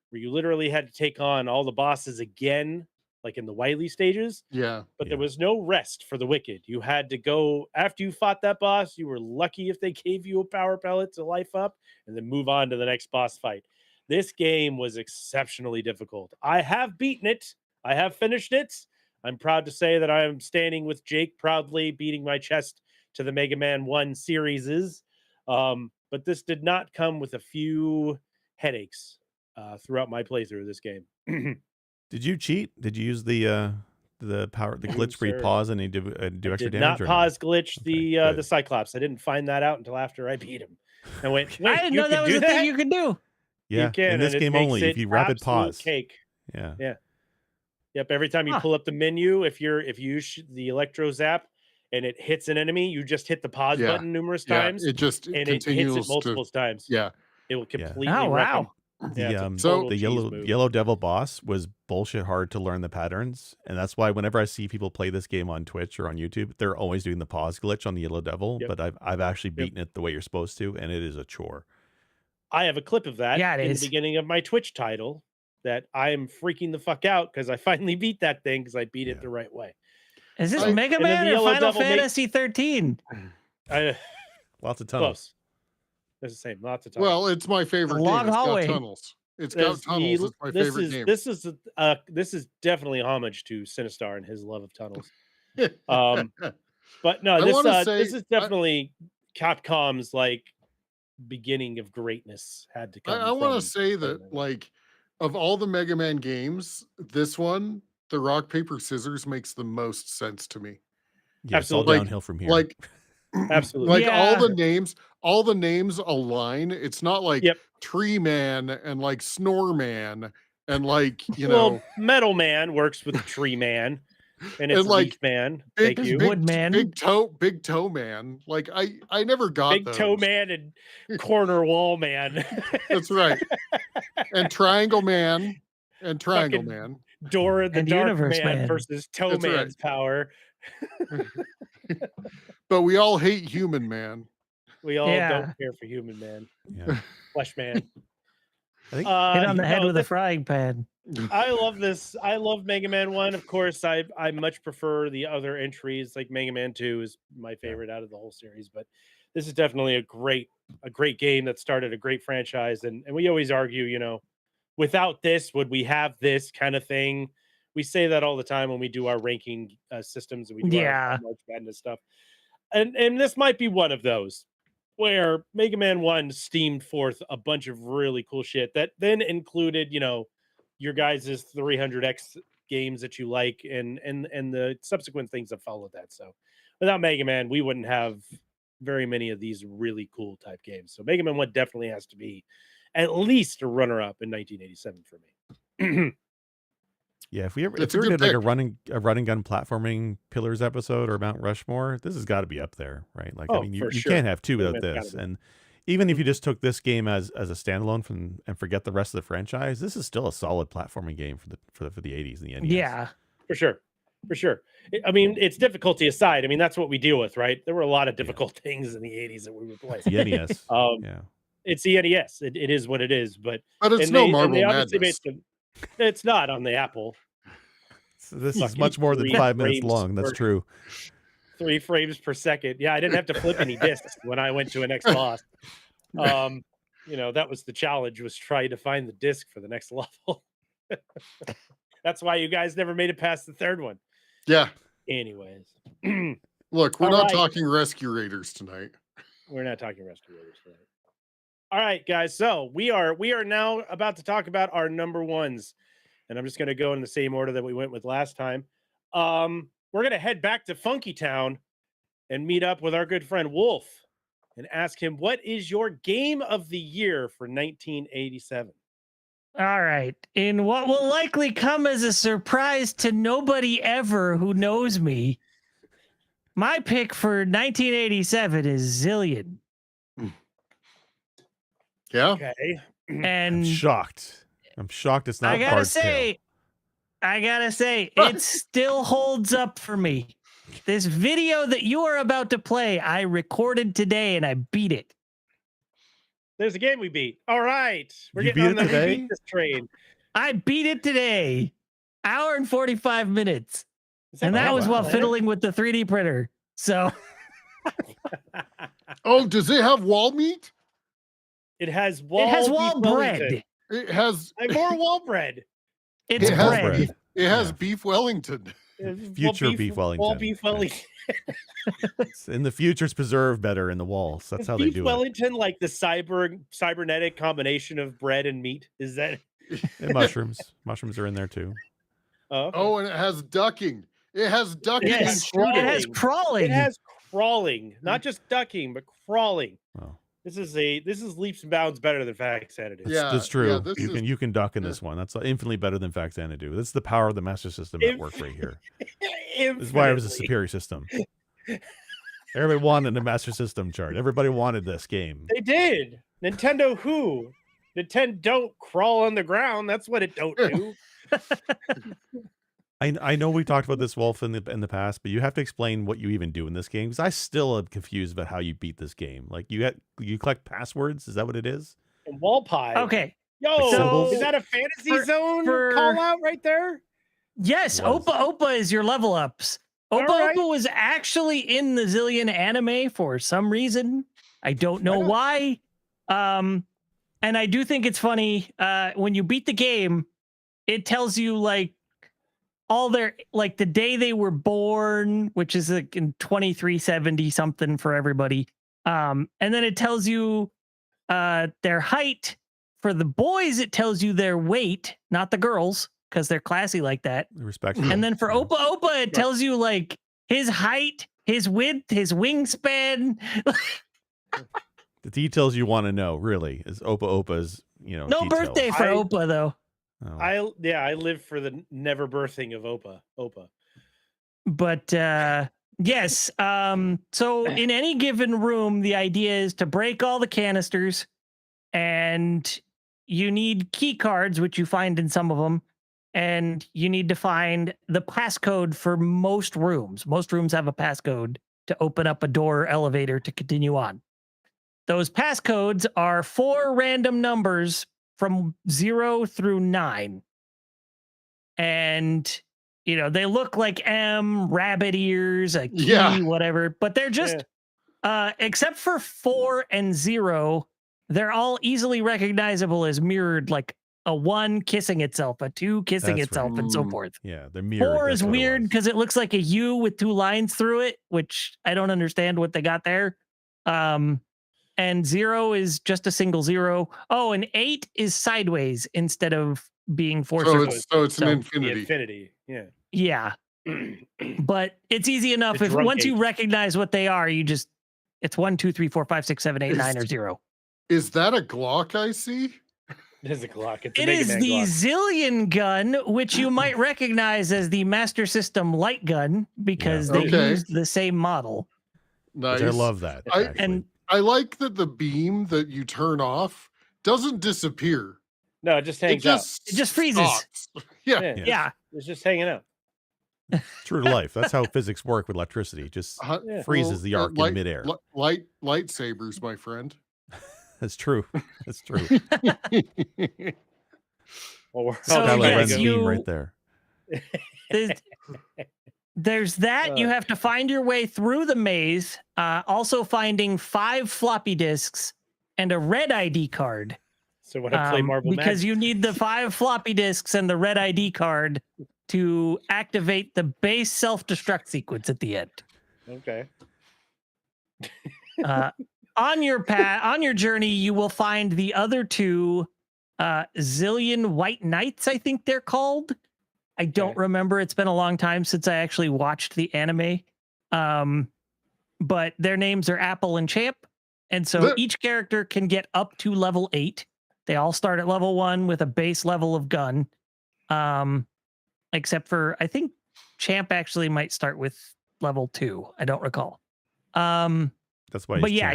Speaker 2: where you literally had to take on all the bosses again, like in the Wily stages.
Speaker 3: Yeah.
Speaker 2: But there was no rest for the wicked. You had to go, after you fought that boss, you were lucky if they gave you a power pellet to life up, and then move on to the next boss fight. This game was exceptionally difficult. I have beaten it. I have finished it. I'm proud to say that I am standing with Jake, proudly beating my chest to the Mega Man 1 series. But this did not come with a few headaches throughout my playthrough of this game.
Speaker 1: Did you cheat? Did you use the glitch where you pause and you do extra damage?
Speaker 2: Did not pause glitch the Cyclops. I didn't find that out until after I beat him. I went, wait,
Speaker 4: I didn't know that was a thing you could do.
Speaker 1: Yeah,
Speaker 2: you can,
Speaker 1: in this game only, if you rapid pause.
Speaker 2: Cake.
Speaker 1: Yeah.
Speaker 2: Yep. Every time you pull up the menu, if you use the electro zap and it hits an enemy, you just hit the pause button numerous times.
Speaker 3: It just
Speaker 2: and it hits it multiple times.
Speaker 3: Yeah.
Speaker 2: It will completely.
Speaker 4: Oh wow.
Speaker 1: The yellow devil boss was bullshit hard to learn the patterns, and that's why whenever I see people play this game on Twitch or on YouTube, they're always doing the pause glitch on the yellow devil. But I've actually beaten it the way you're supposed to, and it is a chore.
Speaker 2: I have a clip of that in the beginning of my Twitch title that I am freaking the fuck out because I finally beat that thing because I beat it the right way.
Speaker 4: Is this Mega Man or Final Fantasy 13?
Speaker 1: Lots of tunnels.
Speaker 2: It's the same. Lots of tunnels.
Speaker 3: Well, it's my favorite
Speaker 4: long
Speaker 3: game. It's
Speaker 4: hallway.
Speaker 3: got tunnels. It's got tunnels. It's my favorite game.
Speaker 2: This is definitely homage to Sinistar and his love of tunnels. But no, this is definitely Capcom's like beginning of greatness had to come.
Speaker 3: I want to say that, like, of all the Mega Man games, this one, the rock paper scissors makes the most sense to me.
Speaker 1: Yeah, it's all downhill from here.
Speaker 3: Like,
Speaker 2: absolutely,
Speaker 3: like all the names align. It's not like Tree Man and like Snore Man and like
Speaker 2: Metal Man works with Tree Man. And it's like Leaf Man. Thank you.
Speaker 4: Wood Man.
Speaker 3: Big toe man. Like I never got
Speaker 2: Big
Speaker 3: those.
Speaker 2: Toe Man and Corner Wall Man.
Speaker 3: That's right. And Triangle Man and Triangle Man.
Speaker 2: Dora the Dark Man versus Toe
Speaker 3: That's
Speaker 2: Man's power.
Speaker 3: But we all hate Human Man.
Speaker 2: We all don't care for Human Man.
Speaker 1: Yeah.
Speaker 2: Flesh Man.
Speaker 4: I think hit on the head with a frying pan.
Speaker 2: I love this. I love Mega Man 1. Of course, I much prefer the other entries. Like Mega Man 2 is my favorite out of the whole series, but this is definitely a great game that started a great franchise. And we always argue, without this, would we have this kind of thing? We say that all the time when we do our ranking systems and we do our March Madness stuff. And this might be one of those where Mega Man 1 steamed forth a bunch of really cool shit that then included, your guys' 300X games that you like and the subsequent things that followed that. So without Mega Man, we wouldn't have very many of these really cool type games. So Mega Man 1 definitely has to be at least a runner-up in 1987 for me.
Speaker 1: Yeah, if we did like a run and gun platforming Pillars episode or Mount Rushmore, this has got to be up there, right? Like, I mean, you can't have two without this. And even if you just took this game as a standalone and forget the rest of the franchise, this is still a solid platforming game for the 80s and the NES.
Speaker 4: Yeah,
Speaker 2: for sure. I mean, it's difficulty aside. I mean, that's what we deal with, right? There were a lot of difficult things in the 80s that we were playing.
Speaker 1: The NES.
Speaker 2: It's the NES. It is what it is, but
Speaker 3: it's no Marble Madness.
Speaker 2: It's not on the Apple.
Speaker 1: So this is much more than 5 minutes long. That's true.
Speaker 2: 3 frames per second. Yeah, I didn't have to flip any discs when I went to an next boss. That was the challenge, was trying to find the disc for the next level. That's why you guys never made it past the third one.
Speaker 3: Yeah.
Speaker 2: Anyways.
Speaker 3: Look, we're not talking Rescue Raiders tonight.
Speaker 2: We're not talking Rescue Raiders tonight. All right, guys. So we are now about to talk about our number ones. And I'm just going to go in the same order that we went with last time. We're going to head back to Funky Town and meet up with our good friend Wulff and ask him, what is your game of the year for 1987?
Speaker 4: All right. In what will likely come as a surprise to nobody ever who knows me, my pick for 1987 is Zillion.
Speaker 3: Yeah.
Speaker 2: Okay.
Speaker 4: And
Speaker 1: I'm shocked it's not
Speaker 4: I gotta say, it still holds up for me. This video that you are about to play, I recorded today and I beat it.
Speaker 2: There's a game we beat. All right. We're getting on the beat this train.
Speaker 4: I beat it today. Hour and 45 minutes. And that was while fiddling with the 3D printer. So.
Speaker 3: Oh, does it have wall meat?
Speaker 2: It has wall
Speaker 4: bread.
Speaker 3: It has
Speaker 2: more wall bread.
Speaker 4: It's bread.
Speaker 3: It has beef Wellington.
Speaker 1: Future beef Wellington.
Speaker 2: Wall beef Wellington.
Speaker 1: In the future, it's preserved better in the walls. That's how they do
Speaker 2: beef Wellington, like the cybernetic combination of bread and meat. Is that?
Speaker 1: And mushrooms. Mushrooms are in there too.
Speaker 3: Oh, and it has ducking. It has ducking.
Speaker 4: Yes, it has crawling.
Speaker 2: It has crawling, not just ducking, but crawling.
Speaker 1: Wow.
Speaker 2: This is leaps and bounds better than Fact Sanity.
Speaker 1: That's true. Yeah, you can duck in this one. That's infinitely better than Fact Sanity. That's the power of the Master System at work right here. This is why it was a superior system. Everybody wanted a Master System, Chard. Everybody wanted this game.
Speaker 2: They did. Nintendo who? Nintendo don't crawl on the ground. That's what it don't do.
Speaker 1: I know we talked about this, Wulff, in the past, but you have to explain what you even do in this game, because I still am confused about how you beat this game. Like, you collect passwords? Is that what it is?
Speaker 2: And wall pie.
Speaker 4: Okay.
Speaker 2: Yo, is that a fantasy zone call out right there?
Speaker 4: Yes, Opa is your level ups. Opa was actually in the Zillion anime for some reason. I don't know why. And I do think it's funny when you beat the game, it tells you like all their like the day they were born, which is like in 2370 something for everybody. And then it tells you their height. For the boys, it tells you their weight, not the girls, because they're classy like that.
Speaker 1: Respectful.
Speaker 4: And then for Opa, it tells you like his height, his width, his wingspan.
Speaker 1: The details you want to know, really, is Opa's,
Speaker 4: No
Speaker 1: details.
Speaker 4: birthday for Opa though.
Speaker 1: Oh.
Speaker 2: I live for the never birthing of Opa.
Speaker 4: But yes, so in any given room, the idea is to break all the canisters, and you need key cards, which you find in some of them, and you need to find the passcode for most rooms. Most rooms have a passcode to open up a door or elevator to continue on. Those passcodes are 4 random numbers from 0 through 9. And, they look like M, rabbit ears, a key, whatever, but they're just, except for 4 and 0, they're all easily recognizable as mirrored, like a 1 kissing itself, a 2 kissing itself, and so forth.
Speaker 1: Yeah, they're mirrored.
Speaker 4: 4 is weird because it looks like a U with 2 lines through it, which I don't understand what they got there. And 0 is just a single 0. Oh, and 8 is sideways instead of being 4 circles.
Speaker 3: So it's an infinity.
Speaker 2: Infinity, yeah.
Speaker 4: Yeah. But it's easy enough if once you recognize what they are, it's 1, 2, 3, 4, 5, 6, 7, 8, 9, or 0.
Speaker 3: Is that a Glock I see?
Speaker 2: It is a Glock. It's
Speaker 4: it is the
Speaker 2: Glock.
Speaker 4: Zillion gun, which you might recognize as the Master System light gun because they used the same model.
Speaker 3: Nice.
Speaker 1: Which I love that.
Speaker 3: I like that the beam that you turn off doesn't disappear.
Speaker 2: No, it just hangs out.
Speaker 4: It just freezes.
Speaker 2: Yeah. It's just hanging out.
Speaker 1: True to life. That's how physics work with electricity. Just freezes the arc in midair.
Speaker 3: Lightsabers, my friend.
Speaker 1: That's true. That's true. Right there.
Speaker 4: There's that. You have to find your way through the maze. Also finding 5 floppy disks and a red ID card.
Speaker 2: So when I play Marble
Speaker 4: because
Speaker 2: Magic.
Speaker 4: you need the 5 floppy disks and the red ID card to activate the base self-destruct sequence at the end.
Speaker 2: Okay.
Speaker 4: On your journey, you will find the other 2 Zillion White Knights, I think they're called. I don't remember. It's been a long time since I actually watched the anime. But their names are Apple and Champ. And so each character can get up to level 8. They all start at level 1 with a base level of gun. Except for, I think Champ actually might start with level 2. I don't recall.
Speaker 1: That's why. But
Speaker 4: yeah,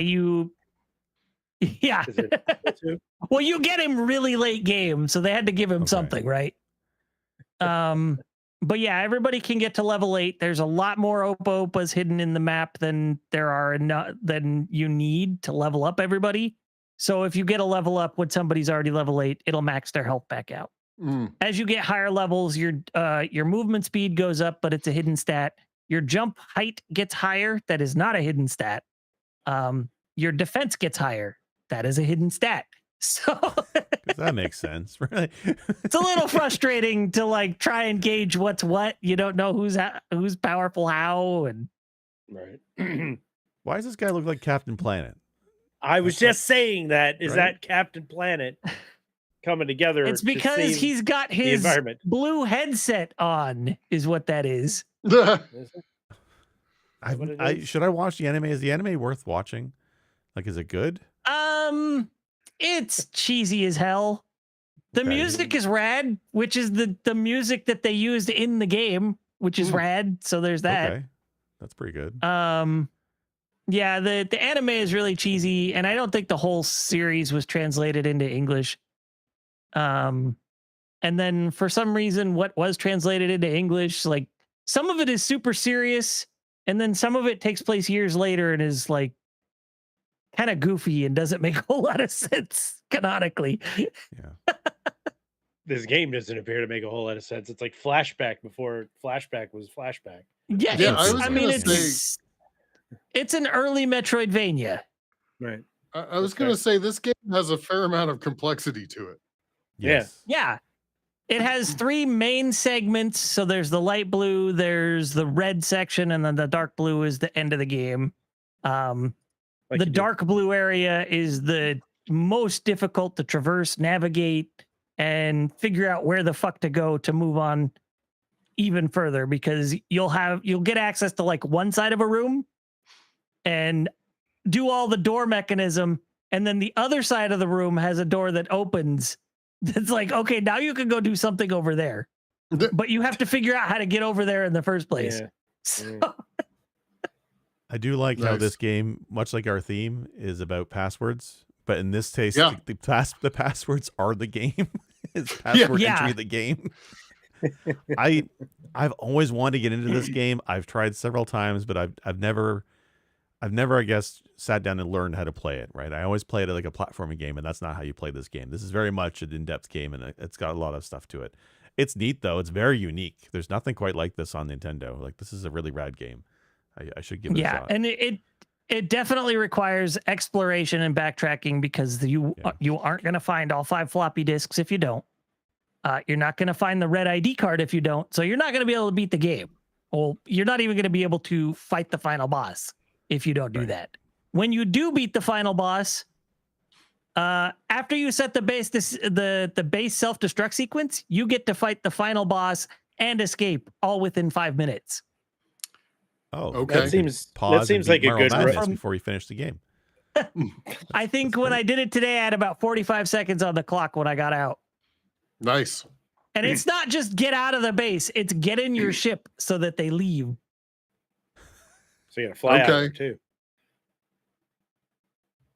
Speaker 4: well, you get him really late game, so they had to give him something, right? But yeah, everybody can get to level 8. There's a lot more Opas hidden in the map than than you need to level up everybody. So if you get a level up when somebody's already level 8, it'll max their health back out. As you get higher levels, your movement speed goes up, but it's a hidden stat. Your jump height gets higher. That is not a hidden stat. Your defense gets higher. That is a hidden stat. So
Speaker 1: that makes sense, right?
Speaker 4: It's a little frustrating to like try and gauge what's what. You don't know who's powerful how, and
Speaker 2: right.
Speaker 1: Why does this guy look like Captain Planet?
Speaker 2: I was just saying that. Is that Captain Planet coming together?
Speaker 4: It's because he's got his blue headset on, is what that is.
Speaker 1: Should I watch the anime? Is the anime worth watching? Like, is it good?
Speaker 4: It's cheesy as hell. The music is rad, which is the music that they used in the game, which is rad. So there's that.
Speaker 1: Okay. That's pretty good.
Speaker 4: Yeah, the anime is really cheesy, and I don't think the whole series was translated into English. And then for some reason, what was translated into English, like some of it is super serious, and then some of it takes place years later and is like kind of goofy and doesn't make a whole lot of sense canonically.
Speaker 1: Yeah.
Speaker 2: This game doesn't appear to make a whole lot of sense. It's like flashback before flashback was flashback.
Speaker 4: Yeah, it's an early Metroidvania.
Speaker 2: Right.
Speaker 3: I was going to say this game has a fair amount of complexity to it.
Speaker 1: Yes.
Speaker 4: Yeah. It has 3 main segments. So there's the light blue, there's the red section, and then the dark blue is the end of the game. The dark blue area is the most difficult to traverse, navigate, and figure out where the fuck to go to move on even further, because you'll get access to like one side of a room and do all the door mechanism, and then the other side of the room has a door that opens. It's like, okay, now you can go do something over there, but you have to figure out how to get over there in the first place.
Speaker 2: Yeah.
Speaker 4: So,
Speaker 1: I do like how this game, much like our theme, is about passwords. But in this case, the passwords are the game. It's password entry the game. I've always wanted to get into this game. I've tried several times, but I've never, I guess, sat down and learned how to play it. Right? I always play it like a platforming game, and that's not how you play this game. This is very much an in-depth game, and it's got a lot of stuff to it. It's neat though. It's very unique. There's nothing quite like this on Nintendo. Like, this is a really rad game. I should give it a shot.
Speaker 4: And it definitely requires exploration and backtracking, because you aren't going to find all 5 floppy disks if you don't. You're not going to find the red ID card if you don't. So you're not going to be able to beat the game. Well, you're not even going to be able to fight the final boss if you don't do that. When you do beat the final boss, after you set the base the base self-destruct sequence, you get to fight the final boss and escape all within 5 minutes.
Speaker 1: Oh,
Speaker 3: okay.
Speaker 2: That seems like a good
Speaker 1: run before you finish the game.
Speaker 4: I think when I did it today, I had about 45 seconds on the clock when I got out.
Speaker 3: Nice.
Speaker 4: And it's not just get out of the base; it's get in your ship so that they leave.
Speaker 2: So you got to fly out there too.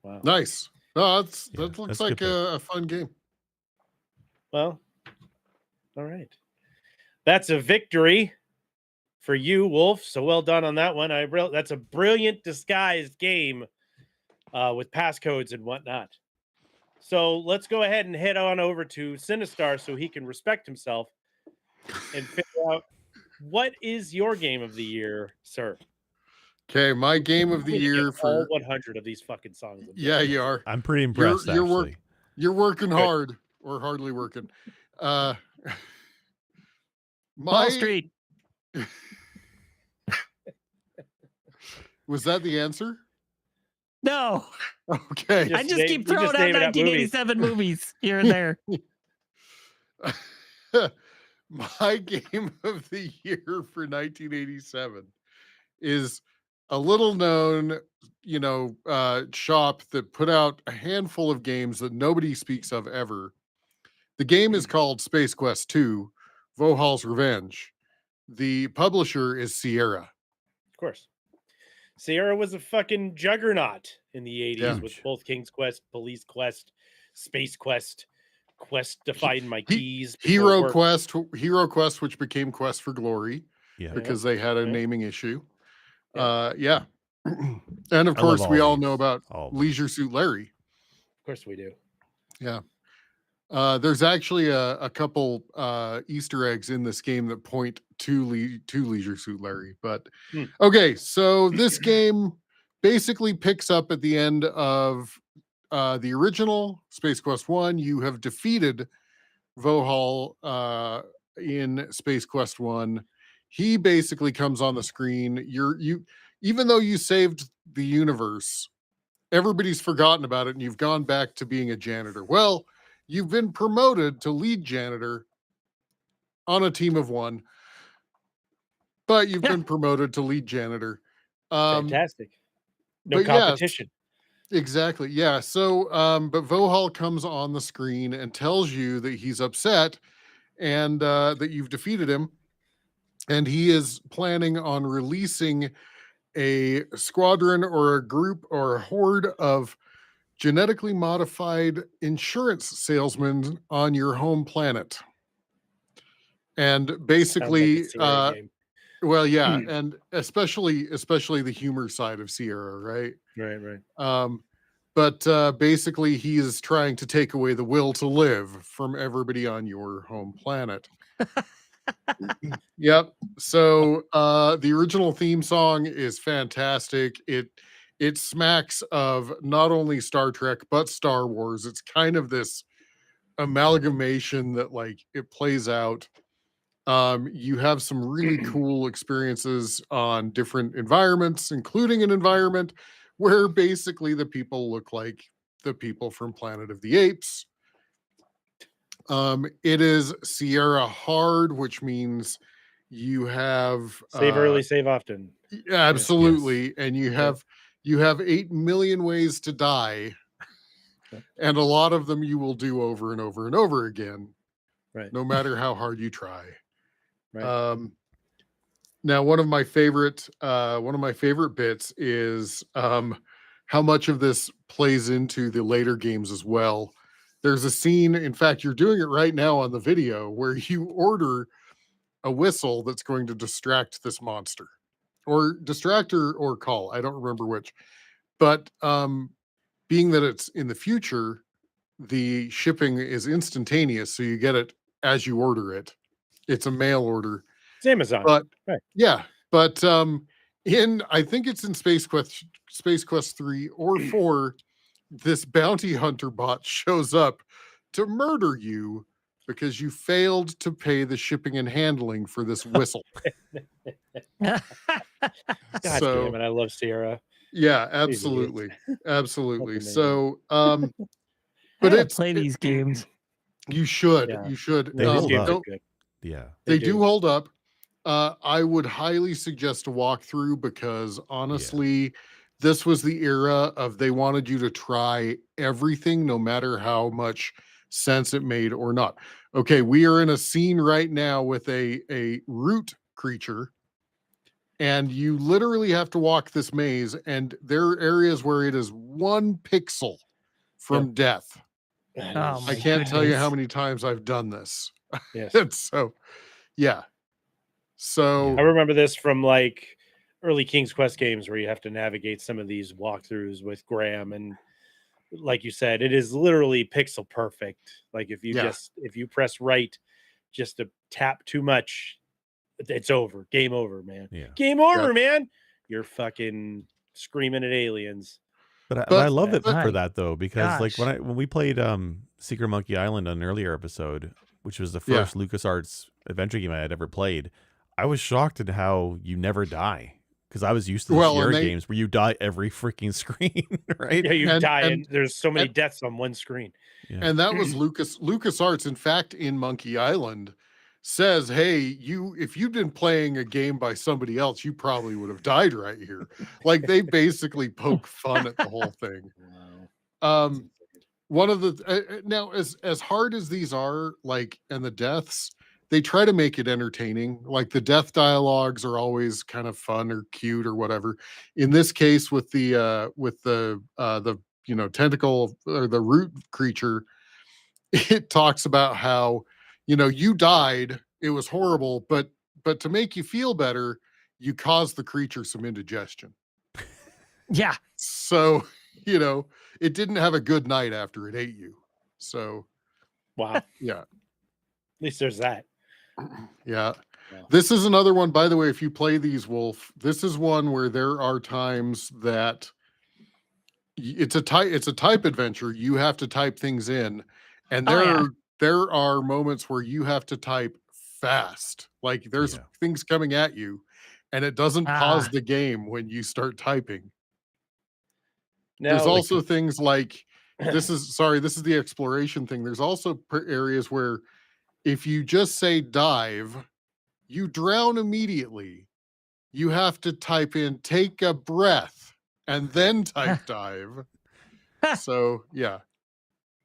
Speaker 2: Wow.
Speaker 3: Nice. No, that looks like a fun game.
Speaker 2: Well, all right. That's a victory for you, Wulff. So well done on that one. That's a brilliant disguised game with passcodes and whatnot. So let's go ahead and head on over to Sinistar so he can respect himself and figure out, what is your game of the year, sir?
Speaker 3: Okay, my game of the year for
Speaker 2: all 100 of these fucking songs.
Speaker 3: Yeah, you are.
Speaker 1: I'm pretty impressed.
Speaker 3: You're working hard, or hardly working.
Speaker 4: Wall Street.
Speaker 3: Was that the answer?
Speaker 4: No.
Speaker 3: Okay.
Speaker 4: I just keep throwing out 1987 movies here and there.
Speaker 3: My game of the year for 1987 is a little known, shop that put out a handful of games that nobody speaks of ever. The game is called Space Quest 2, Vohal's Revenge. The publisher is Sierra.
Speaker 2: Of course. Sierra was a fucking juggernaut in the 80s with both King's Quest, Police Quest, Space Quest, Quest to Find My Keys.
Speaker 3: Hero Quest, which became Quest for Glory, because they had a naming issue. And of course, we all know about Leisure Suit Larry.
Speaker 2: Of course we do.
Speaker 3: Yeah. There's actually a couple Easter eggs in this game that point to Leisure Suit Larry. But okay, so this game basically picks up at the end of the original Space Quest 1. You have defeated Vohal in Space Quest 1. He basically comes on the screen. Even though you saved the universe, everybody's forgotten about it, and you've gone back to being a janitor. Well, you've been promoted to lead janitor on a team of 1, but you've been promoted to lead janitor.
Speaker 2: Fantastic. No competition.
Speaker 3: Yes, exactly. Yeah. So, but Vohal comes on the screen and tells you that he's upset and that you've defeated him. And he is planning on releasing a squadron or a group or a horde of genetically modified insurance salesmen on your home planet. And basically, and especially the humor side of Sierra, right?
Speaker 2: Right.
Speaker 3: But basically, he is trying to take away the will to live from everybody on your home planet. Yep. So the original theme song is fantastic. It it smacks of not only Star Trek but Star Wars. It's kind of this amalgamation that like it plays out. You have some really cool experiences on different environments, including an environment where basically the people look like the people from Planet of the Apes. It is Sierra hard, which means you have
Speaker 2: save early, save often.
Speaker 3: Absolutely,
Speaker 1: Yes.
Speaker 3: and you have 8 million ways to die, and a lot of them you will do over and over and over again,
Speaker 2: right?
Speaker 3: No matter how hard you try.
Speaker 2: Right.
Speaker 3: Now, one of my favorite bits is how much of this plays into the later games as well. There's a scene, in fact, you're doing it right now on the video, where you order a whistle that's going to distract this monster, or distract or call. I don't remember which, but being that it's in the future, the shipping is instantaneous, so you get it as you order it. It's a mail order.
Speaker 2: It's Amazon.
Speaker 3: But
Speaker 2: right.
Speaker 3: Yeah, but I think it's in Space Quest 3 or 4, this bounty hunter bot shows up to murder you because you failed to pay the shipping and handling for this whistle.
Speaker 2: God damn it, I love Sierra.
Speaker 3: Yeah, absolutely. Absolutely. So but it's
Speaker 4: play these games.
Speaker 3: You should.
Speaker 2: Yeah.
Speaker 3: You should.
Speaker 1: They hold up.
Speaker 2: Good.
Speaker 1: Yeah.
Speaker 3: They do hold up. I would highly suggest a walkthrough because honestly, this was the era of they wanted you to try everything, no matter how much sense it made or not. Okay, we are in a scene right now with a root creature, and you literally have to walk this maze, and there are areas where it is 1 pixel from death.
Speaker 4: Oh,
Speaker 3: I can't tell you how many times I've done this.
Speaker 2: Yes.
Speaker 3: So, yeah. So
Speaker 2: I remember this from like early King's Quest games where you have to navigate some of these walkthroughs with Graham, and like you said, it is literally pixel perfect. Like if you press right just to tap too much, it's over. Game over, man.
Speaker 1: Yeah.
Speaker 2: Game over, man. You're fucking screaming at aliens.
Speaker 1: But I love it
Speaker 4: Right.
Speaker 1: for that though, because like
Speaker 4: Gosh.
Speaker 1: when we played Secret Monkey Island on an earlier episode, which was the first LucasArts adventure game I had ever played, I was shocked at how you never die. Because I was used to the Sierra games where you die every freaking screen, right?
Speaker 2: Yeah, you die and there's so many deaths on one screen.
Speaker 1: Yeah.
Speaker 3: And that was LucasArts. In fact, in Monkey Island, says, hey, if you'd been playing a game by somebody else, you probably would have died right here. Like they basically poke fun at the whole thing.
Speaker 2: Wow.
Speaker 3: One of the now as hard as these are, like, and the deaths, they try to make it entertaining. Like the death dialogues are always kind of fun or cute or whatever. In this case, with the tentacle or the root creature, it talks about how you died, it was horrible, but to make you feel better, you caused the creature some indigestion.
Speaker 4: Yeah.
Speaker 3: So it didn't have a good night after it ate you. So
Speaker 2: wow.
Speaker 3: Yeah.
Speaker 2: At least there's that.
Speaker 3: Yeah. Wow. This is another one, by the way, if you play these, Wulff, this is one where there are times that it's a type adventure. You have to type things in, and there are moments where you have to type fast. Like there's things coming at you, and it doesn't pause the game when you start typing. Now, there's also things like this is the exploration thing. There's also areas where if you just say dive, you drown immediately. You have to type in take a breath and then type dive. So, yeah.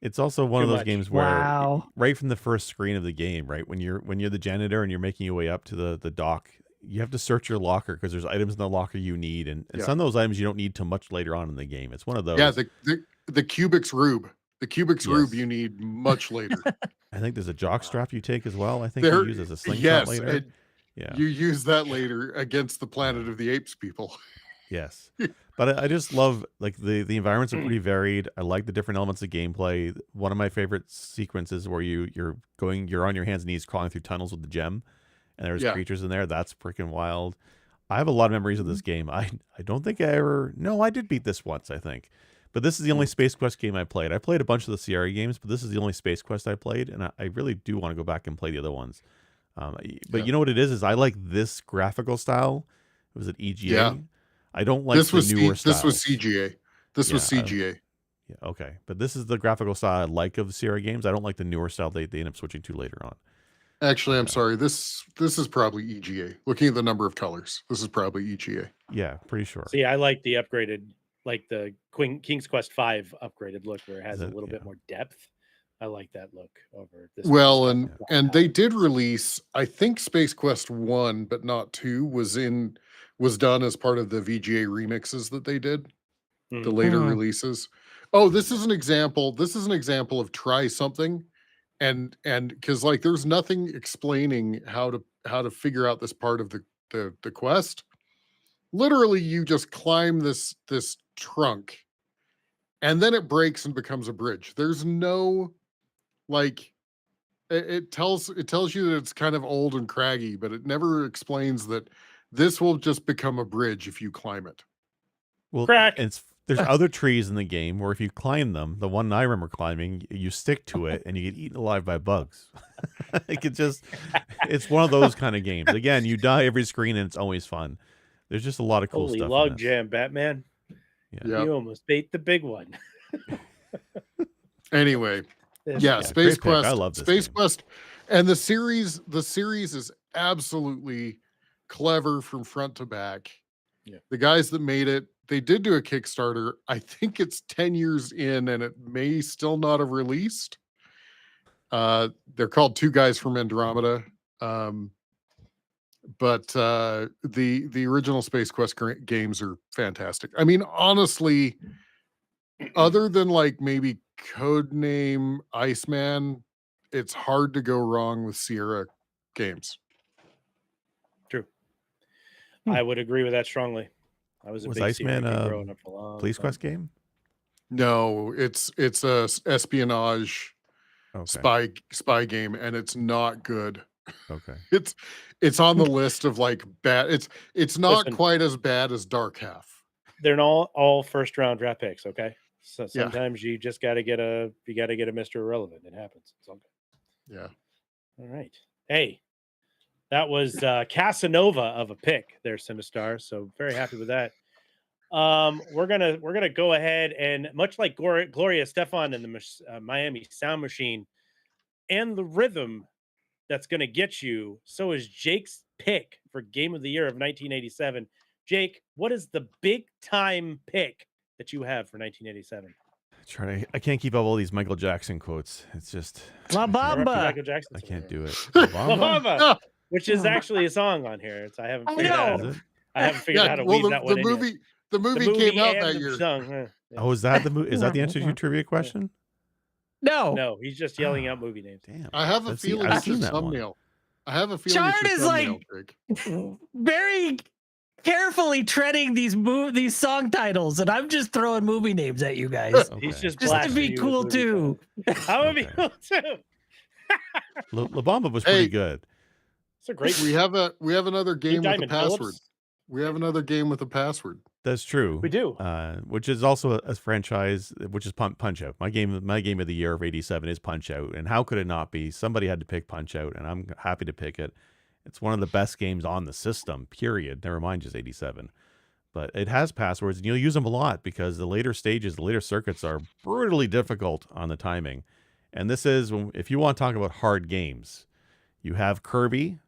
Speaker 1: It's also one of those games where right from the first screen of the game, right, when you're the janitor and you're making your way up to the dock, you have to search your locker because there's items in the locker you need, and some of those items you don't need till much later on in the game. It's one of those.
Speaker 3: Yeah, the Cubics Rube. The Cubics Rube you need much later.
Speaker 1: I think there's a jock strap you take as well. I think you use as a slingshot later.
Speaker 3: Yeah, you use that later against the Planet of the Apes people.
Speaker 1: Yes, but I just love like the environments are pretty varied. I like the different elements of gameplay. One of my favorite sequences where you're on your hands and knees crawling through tunnels with the gem, and there's creatures in there. That's freaking wild. I have a lot of memories of this game. I don't think I ever. No, I did beat this once, I think. But this is the only Space Quest game I played. I played a bunch of the Sierra games, but this is the only Space Quest I played, and I really do want to go back and play the other ones. But you know what it is I like this graphical style. Was it EGA?
Speaker 3: Yeah.
Speaker 1: I don't like the newer style.
Speaker 3: This was CGA. This was CGA.
Speaker 1: Yeah, okay. But this is the graphical style I like of the Sierra games. I don't like the newer style they end up switching to later on.
Speaker 3: Actually, I'm sorry. This is probably EGA. Looking at the number of colors, this is probably EGA.
Speaker 1: Yeah, pretty sure.
Speaker 2: See, I like the upgraded, like the King's Quest V upgraded look, where it has a little bit more depth. I like that look over this.
Speaker 3: Well, and they did release, I think Space Quest 1, but not 2, was done as part of the VGA remixes that they did, the later releases. Oh, this is an example. This is an example of try something, and because like there's nothing explaining how to figure out this part of the quest. Literally, you just climb this trunk, and then it breaks and becomes a bridge. There's no like it tells you that it's kind of old and craggy, but it never explains that this will just become a bridge if you climb it.
Speaker 1: Well, there's other trees in the game where if you climb them, the one I remember climbing, you stick to it and you get eaten alive by bugs. Like it's one of those kind of games. Again, you die every screen and it's always fun. There's just a lot of cool
Speaker 2: Holy
Speaker 1: stuff.
Speaker 2: Log jam, Batman.
Speaker 3: Yeah.
Speaker 2: You almost bait the big one.
Speaker 3: Anyway, Space Quest.
Speaker 1: I love this
Speaker 3: Space
Speaker 1: game.
Speaker 3: Quest, and the series is absolutely clever from front to back.
Speaker 2: Yeah.
Speaker 3: The guys that made it, they did do a Kickstarter. I think it's 10 years in, and it may still not have released. They're called Two Guys from Andromeda. But the original Space Quest games are fantastic. I mean, honestly, other than like maybe Codename Iceman, it's hard to go wrong with Sierra games.
Speaker 2: True. I would agree with that strongly. I was a big
Speaker 1: Iceman
Speaker 2: Sierra growing up for a long
Speaker 1: Police
Speaker 2: time.
Speaker 1: Quest game?
Speaker 3: No, it's a espionage spy game, and it's not good.
Speaker 1: Okay.
Speaker 3: It's on the list of like bad. It's not quite as bad as Dark Half.
Speaker 2: They're all first round draft picks. Okay, so sometimes you just got to get a Mr. Irrelevant. It happens. It's all good.
Speaker 3: Yeah.
Speaker 2: All right. Hey, that was Casanova of a pick there, Sinistar. So very happy with that. We're gonna go ahead and much like Gloria Stefan and the Miami Sound Machine and the rhythm that's going to get you. So is Jake's pick for Game of the Year of 1987. Jake, what is the big time pick that you have for 1987?
Speaker 1: I can't keep up all these Michael Jackson quotes. It's just
Speaker 4: La Bamba.
Speaker 2: Michael Jackson.
Speaker 1: I can't do it.
Speaker 2: La Bamba, which is actually a song on here. I haven't figured out how to weave that one in.
Speaker 3: The movie came out that year.
Speaker 1: Oh, is that the movie? Is that the answer to your trivia question?
Speaker 2: No, he's just yelling out movie names.
Speaker 1: Damn.
Speaker 3: I have a feeling it's your thumbnail. I have a feeling
Speaker 4: Chard is like very carefully treading these song titles, and I'm just throwing movie names at you guys.
Speaker 2: Okay. He's just
Speaker 4: to be cool too.
Speaker 2: I would be cool too.
Speaker 1: La Bamba was pretty good.
Speaker 2: It's a great.
Speaker 3: We have another game with a password. We have another game with a password.
Speaker 1: That's true.
Speaker 2: We do.
Speaker 1: Which is also a franchise, which is Punch Out. My game of the year of 87 is Punch Out. And how could it not be? Somebody had to pick Punch Out, and I'm happy to pick it. It's one of the best games on the system, period. Never mind just 87. But it has passwords, and you'll use them a lot because the later stages, the later circuits are brutally difficult on the timing. And this is, if you want to talk about hard games, you have Kirby,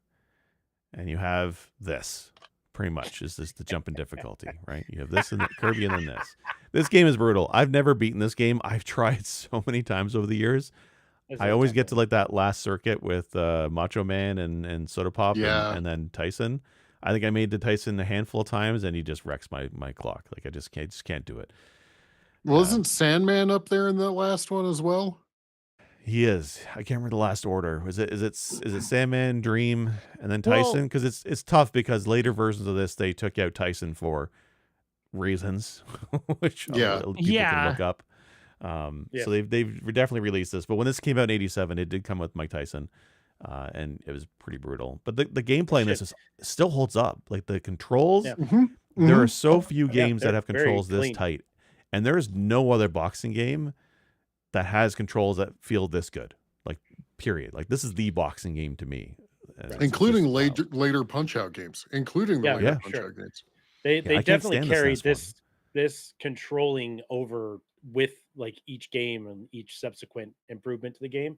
Speaker 1: and you have this. Pretty much is this the jump in difficulty, right? You have this and Kirby and then this. This game is brutal. I've never beaten this game. I've tried so many times over the years. I always get to like that last circuit with Macho Man and Soda Pop and then Tyson. I think I made the Tyson a handful of times and he just wrecks my clock. Like I just can't do it.
Speaker 3: Well, isn't Sandman up there in that last one as well?
Speaker 1: He is. I can't remember the last order. Is it Sandman, Dream, and then Tyson? Because it's tough because later versions of this they took out Tyson for reasons, which people can look up. So they've definitely released this. But when this came out in 87, it did come with Mike Tyson. and it was pretty brutal. But the gameplay in this still holds up. Like the controls, there are so few games that have controls this tight, and there is no other boxing game that has controls that feel this good. Like period. Like this is the boxing game to me,
Speaker 3: including later Punch-Out games, including the later Punch-Out games.
Speaker 2: They definitely carried this controlling over with like each game and each subsequent improvement to the game.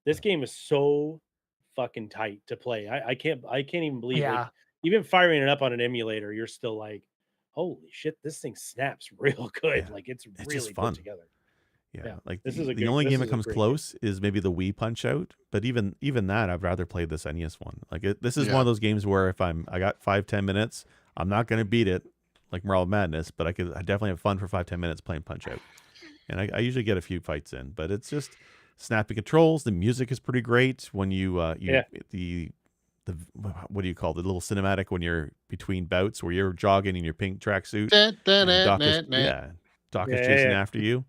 Speaker 2: This game is so fucking tight to play. I can't even believe like, even firing it up on an emulator, you're still like, holy shit, this thing snaps real good. Like it's really fun put together.
Speaker 1: Yeah, like this is the only game that comes close is maybe the Wii Punch-Out, but even that I'd rather play this NES one. Like this is one of those games where if I got 5-10 minutes, I'm not going to beat it like Marble Madness, but I definitely have fun for 5-10 minutes playing Punch-Out. And I usually get a few fights in, but it's just snappy controls. The music is pretty great when you the what do you call it? The little cinematic when you're between bouts where you're jogging in your pink tracksuit. Doc is chasing after you.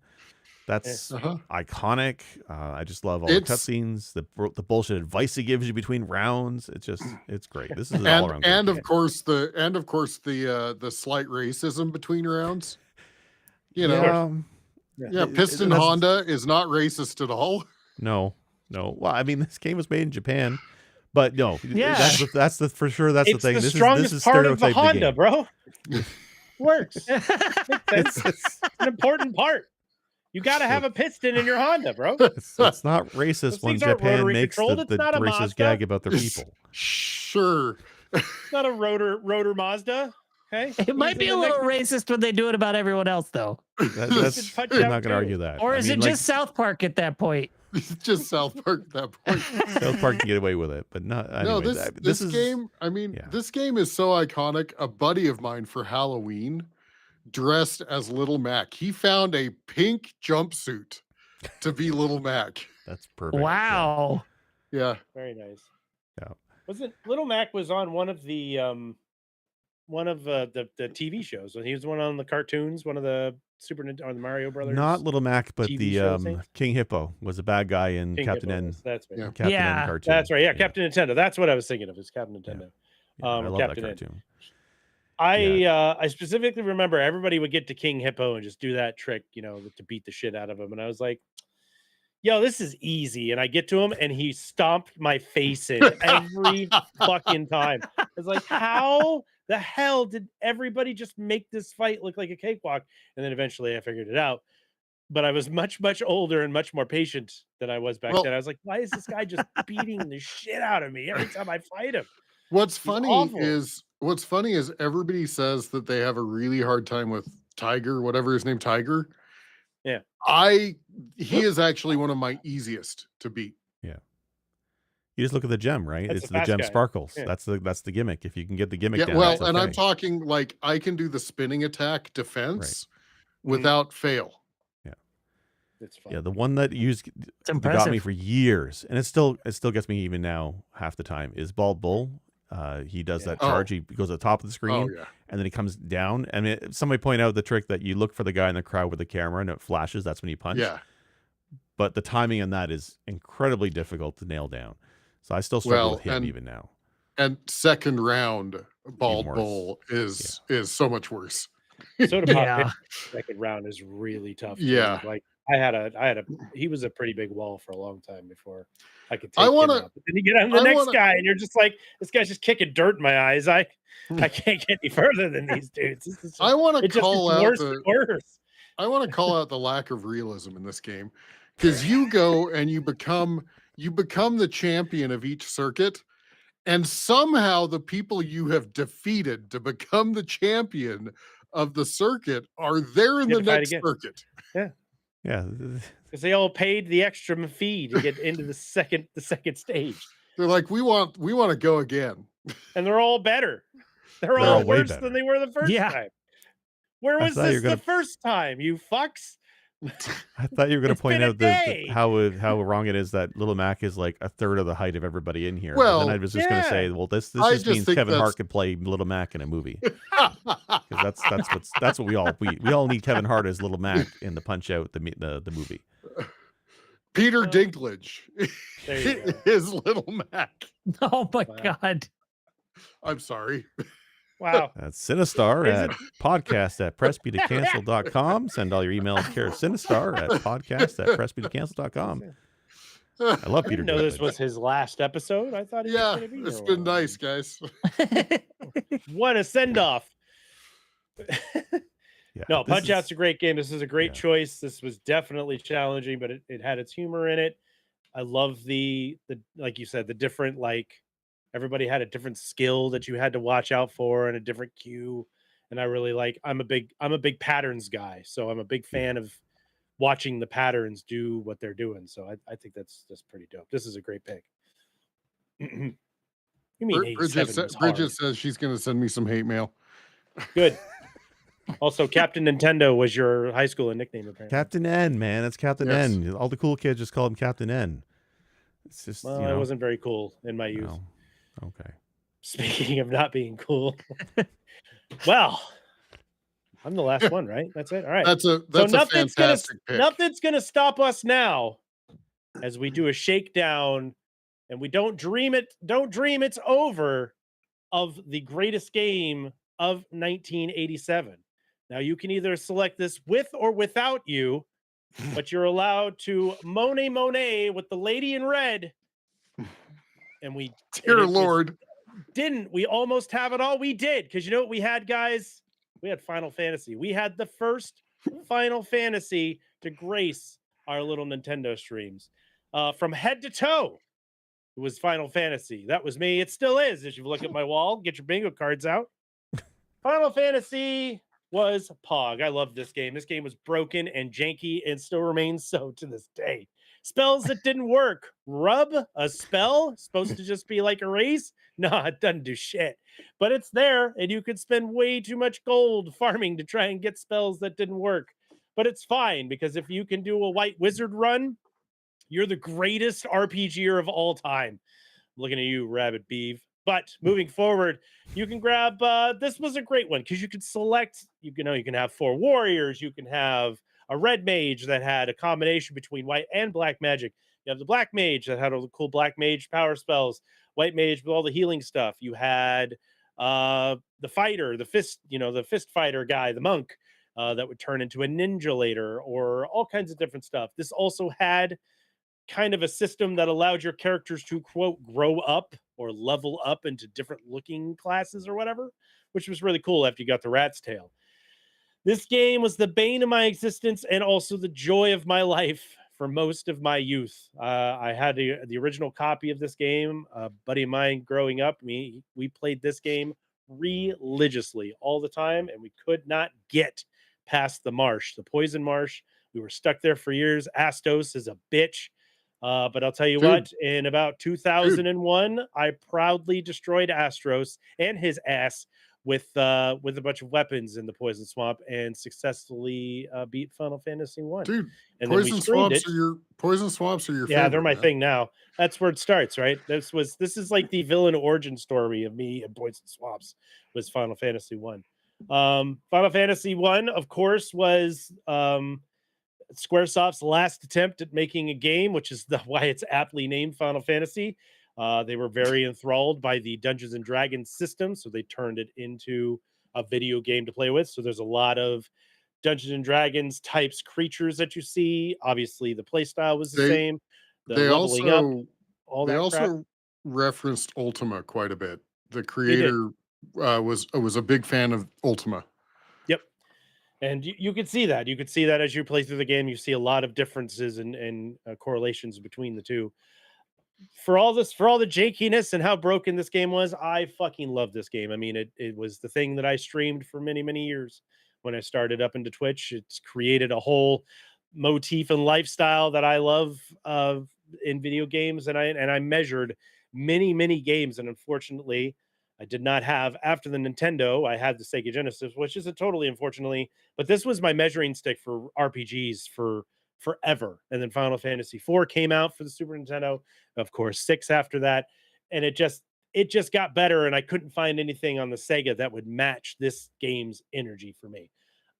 Speaker 1: That's iconic. I just love all the cutscenes, the bullshit advice he gives you between rounds. It's great. This is an all around.
Speaker 3: And of course the slight racism between rounds. You know, Piston Honda is not racist at all.
Speaker 1: No. Well, I mean, this game was made in Japan, but no. That's the for sure. That's
Speaker 2: it's
Speaker 1: the thing.
Speaker 2: The strongest is part of the Honda, bro. Works. It's an important part. You got to have a piston in your Honda, bro.
Speaker 1: It's not racist when Japan makes the racist gag about their people.
Speaker 3: Sure.
Speaker 2: It's not a rotor Mazda. Okay.
Speaker 4: It might be a little racist when they do it about everyone else, though.
Speaker 1: I'm not going to argue that.
Speaker 4: Or is it just South Park at that point?
Speaker 3: It's just South Park at that point.
Speaker 1: South Park can get away with it, but not.
Speaker 3: No, this game. I mean, this game is so iconic. A buddy of mine for Halloween dressed as Little Mac. He found a pink jumpsuit to be Little Mac.
Speaker 1: That's perfect.
Speaker 4: Wow.
Speaker 3: Yeah.
Speaker 2: Very nice.
Speaker 1: Yeah.
Speaker 2: Wasn't Little Mac was on one of the TV shows. He was one on the cartoons, one of the Super Nintendo or the Mario Brothers.
Speaker 1: Not Little Mac, but the King Hippo was a bad guy in Captain N.
Speaker 2: That's right.
Speaker 1: Captain N cartoon.
Speaker 2: That's right. Yeah, Captain Nintendo. That's what I was thinking of. Is Captain Nintendo.
Speaker 1: I love
Speaker 2: Captain
Speaker 1: that cartoon.
Speaker 2: I specifically remember everybody would get to King Hippo and just do that trick, to beat the shit out of him. And I was like, yo, this is easy. And I get to him and he stomped my face in every fucking time. I was like, how the hell did everybody just make this fight look like a cakewalk? And then eventually I figured it out. But I was much, much older and much more patient than I was back then. I was like, why is this guy just beating the shit out of me every time I fight him?
Speaker 3: What's funny is everybody says that they have a really hard time with Tiger, whatever his name, Tiger.
Speaker 2: Yeah.
Speaker 3: He is actually one of my easiest to beat.
Speaker 1: Yeah. You just look at the gem, right? It's the gem sparkles. Yeah. That's the gimmick. If you can get the gimmick down.
Speaker 3: Well, and I'm talking like I can do the spinning attack defense without fail.
Speaker 1: Yeah.
Speaker 2: It's fun.
Speaker 1: Yeah, the one that got me for years, and it still gets me even now half the time, is Bald Bull. He does that charge. He goes to the top of the screen, and then he comes down. I mean, somebody pointed out the trick that you look for the guy in the crowd with the camera, and it flashes. That's when you punch.
Speaker 3: Yeah.
Speaker 1: But the timing on that is incredibly difficult to nail down. So I still struggle with him even now.
Speaker 3: And second round Bald Bull is so much worse.
Speaker 2: Second round is really tough.
Speaker 3: Yeah.
Speaker 2: Like he was a pretty big wall for a long time before I could take him out. But then you get on the next guy and you're just like, this guy's just kicking dirt in my eyes. I can't get any further than these dudes.
Speaker 3: I want to call out
Speaker 2: I
Speaker 3: want to call out the lack of realism in this game, because you go and you become the champion of each circuit, and somehow the people you have defeated to become the champion of the circuit are there in the next circuit.
Speaker 2: Yeah.
Speaker 1: Yeah.
Speaker 2: Because they all paid the extra fee to get into the second stage.
Speaker 3: They're like, we want to go again.
Speaker 2: And they're all better. They're all worse than they were the first time. Where was this the first time, you fucks?
Speaker 1: I thought you were going to point out how wrong it is that Little Mac is like a third of the height of everybody in here.
Speaker 3: Well,
Speaker 1: and then I was just going to say, well, this just means Kevin Hart could play Little Mac in a movie. Because that's what we all need Kevin Hart as Little Mac in the Punch-Out the movie.
Speaker 3: Peter Dinklage.
Speaker 2: There you go.
Speaker 3: His little Mac.
Speaker 4: Oh my God.
Speaker 3: I'm sorry.
Speaker 2: Wow.
Speaker 1: That's Sinistar at podcast@pressbtocancel.com. Send all your emails care of Sinistar at podcast@pressbtocancel.com. I love
Speaker 2: I
Speaker 1: Peter
Speaker 2: didn't know this
Speaker 1: Dinklage.
Speaker 2: was his last episode. I thought he was going to be here.
Speaker 3: It's been nice, guys.
Speaker 2: What a send-off.
Speaker 1: Yeah,
Speaker 2: No,
Speaker 1: this
Speaker 2: Punch Out's a great game. This is a great
Speaker 1: Yeah.
Speaker 2: choice. This was definitely challenging, but it had its humor in it. I love the like you said, the different, like, everybody had a different skill that you had to watch out for and a different cue. And I really like, I'm a big patterns guy. So I'm a big fan of watching the patterns do what they're doing. So I think that's pretty dope. This is a great pick. You mean 87
Speaker 3: Bridget says she's going to send me some hate mail.
Speaker 2: Good. Also, Captain Nintendo was your high school nickname, apparently.
Speaker 1: Captain N, man. That's Captain N. All the cool kids just call him Captain N. It's just,
Speaker 2: Well, it wasn't very cool in my youth.
Speaker 1: Oh, okay.
Speaker 2: Speaking of not being cool. Well, I'm the last one, right? That's it. All right.
Speaker 3: That's a fantastic pick.
Speaker 2: Nothing's gonna stop us now as we do a shakedown and we don't dream it's over of the greatest game of 1987. Now you can either select this with or without you, but you're allowed to Monet with the lady in red. And we
Speaker 3: Dear Lord.
Speaker 2: We almost have it all. We did, because you know what we had, guys? We had Final Fantasy. We had the first Final Fantasy to grace our little Nintendo streams. From head to toe, it was Final Fantasy. That was me. It still is. As you look at my wall, get your bingo cards out. Final Fantasy was Pog. I love this game. This game was broken and janky and still remains so to this day. Spells that didn't work. Rub a spell, supposed to just be like erase. No, it doesn't do shit. But it's there, and you could spend way too much gold farming to try and get spells that didn't work. But it's fine, because if you can do a white wizard run, you're the greatest RPGer of all time. I'm looking at you, Rabbit Beeve. But moving forward, you can grab, this was a great one, because you could select, you can have 4 warriors, you can have a red mage that had a combination between white and black magic. You have the black mage that had all the cool black mage power spells, white mage with all the healing stuff. You had the fighter, the fist fighter guy, the monk, that would turn into a ninja later, or all kinds of different stuff. This also had kind of a system that allowed your characters to, quote, grow up or level up into different looking classes or whatever, which was really cool after you got the rat's tail. This game was the bane of my existence and also the joy of my life for most of my youth. I had the original copy of this game. A buddy of mine growing up, we played this game religiously all the time, and we could not get past the marsh, the poison marsh. We were stuck there for years. Astos is a bitch. But I'll tell you what, in about 2001, I proudly destroyed Astros and his ass with a bunch of weapons in the poison swamp and successfully beat Final Fantasy 1.
Speaker 3: Dude,
Speaker 2: and
Speaker 3: poison swamps are your favorite.
Speaker 2: Yeah, they're my thing now. That's where it starts, right? This is like the villain origin story of me and poison swamps was Final Fantasy 1. Final Fantasy 1, of course, was Squaresoft's last attempt at making a game, which is why it's aptly named Final Fantasy. They were very enthralled by the Dungeons and Dragons system, so they turned it into a video game to play with. So there's a lot of Dungeons and Dragons types creatures that you see. Obviously, the playstyle was the same.
Speaker 3: They also referenced Ultima quite a bit. The creator was a big fan of Ultima.
Speaker 2: Yep. And you could see that. You could see that as you play through the game. You see a lot of differences and correlations between the two. For all the jankiness and how broken this game was, I fucking love this game. I mean, it was the thing that I streamed for many, many years when I started up into Twitch. It's created a whole motif and lifestyle that I love in video games. And I measured many, many games. And unfortunately, I did not have, after the Nintendo, I had the Sega Genesis, which isn't totally unfortunately, but this was my measuring stick for RPGs for forever. And then Final Fantasy 4 came out for the Super Nintendo, of course, 6 after that. And it just got better. And I couldn't find anything on the Sega that would match this game's energy for me.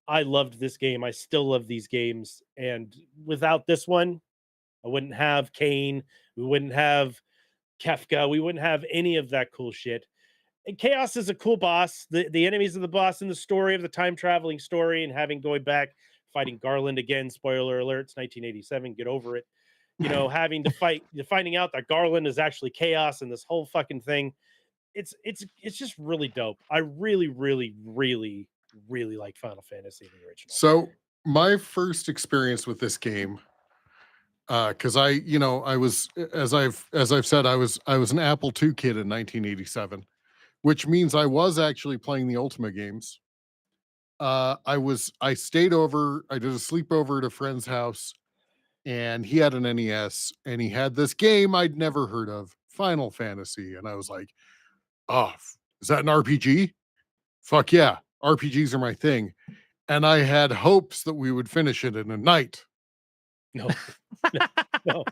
Speaker 2: I loved this game. I still love these games. And without this one, I wouldn't have Kane. We wouldn't have Kefka. We wouldn't have any of that cool shit. And Chaos is a cool boss. The enemies of the boss in the story of the time traveling story and having going back, fighting Garland again. Spoiler alert, it's 1987. Get over it. You know, having to finding out that Garland is actually Chaos and this whole fucking thing. It's just really dope. I really, really, really, really like Final Fantasy the original.
Speaker 3: So my first experience with this game, because I was, as I've said, I was an Apple II kid in 1987, which means I was actually playing the Ultima games. I stayed over, I did a sleepover at a friend's house, and he had an NES, and he had this game I'd never heard of, Final Fantasy, and I was like, oh, is that an RPG? Fuck yeah, RPGs are my thing. And I had hopes that we would finish it in a night.
Speaker 2: No. No.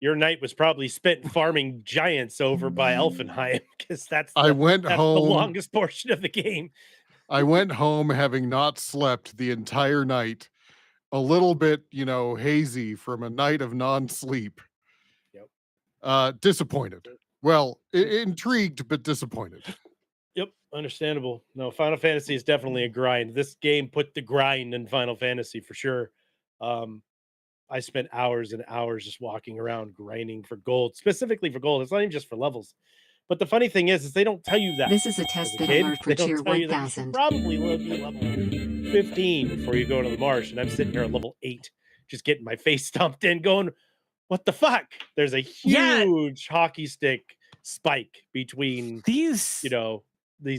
Speaker 2: Your night was probably spent farming giants over by Elfenheim, because that's
Speaker 3: I went
Speaker 2: the
Speaker 3: home.
Speaker 2: longest portion of the game.
Speaker 3: I went home having not slept the entire night, a little bit, hazy from a night of non-sleep.
Speaker 2: Yep.
Speaker 3: Disappointed. Well, intrigued, but disappointed.
Speaker 2: Yep, understandable. No, Final Fantasy is definitely a grind. This game put the grind in Final Fantasy for sure. I spent hours and hours just walking around grinding for gold, specifically for gold. It's not even just for levels. But the funny thing is they don't tell you that.
Speaker 5: This is a test that
Speaker 2: kid.
Speaker 5: marked for
Speaker 2: They don't
Speaker 5: tier
Speaker 2: tell you that you should
Speaker 5: 1000.
Speaker 2: probably be level 15 before you go to the marsh. And I'm sitting here at level 8, just getting my face stomped in, going, what the fuck? There's a huge hockey stick spike between these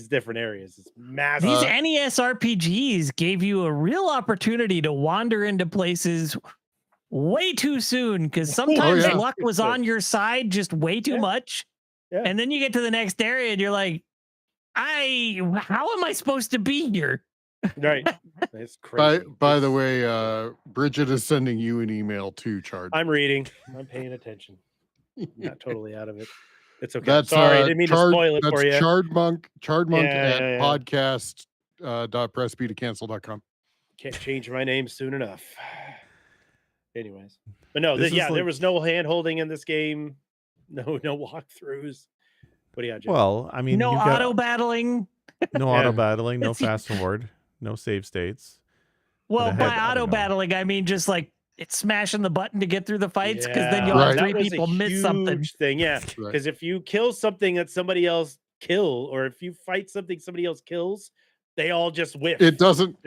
Speaker 2: different areas. It's massive.
Speaker 4: These NES RPGs gave you a real opportunity to wander into places way too soon, because sometimes luck was on your side just way too much. Yeah. And then you get to the next area and you're like, how am I supposed to be here?
Speaker 2: Right. That's crazy.
Speaker 3: By the way, Bridget is sending you an email too, Chard.
Speaker 2: I'm reading. I'm paying attention. I'm not totally out of it. It's okay.
Speaker 3: That's,
Speaker 2: sorry, I didn't mean to spoil it for you.
Speaker 3: Chard Monk at podcast.pressbtocancel.com.
Speaker 2: Can't change my name soon enough. Anyways. But no, there was no hand holding in this game. No walkthroughs. What do you got, Jim?
Speaker 1: Well, I mean,
Speaker 4: no auto battling.
Speaker 1: No auto battling, no fast forward, no save states.
Speaker 4: Well, by auto battling, I mean just like it's smashing the button to get through the fights, because then you'll have 3 people miss something.
Speaker 2: Thing, yeah. Because if you kill something that somebody else or if you fight something somebody else kills, they all just whiff.
Speaker 3: It doesn't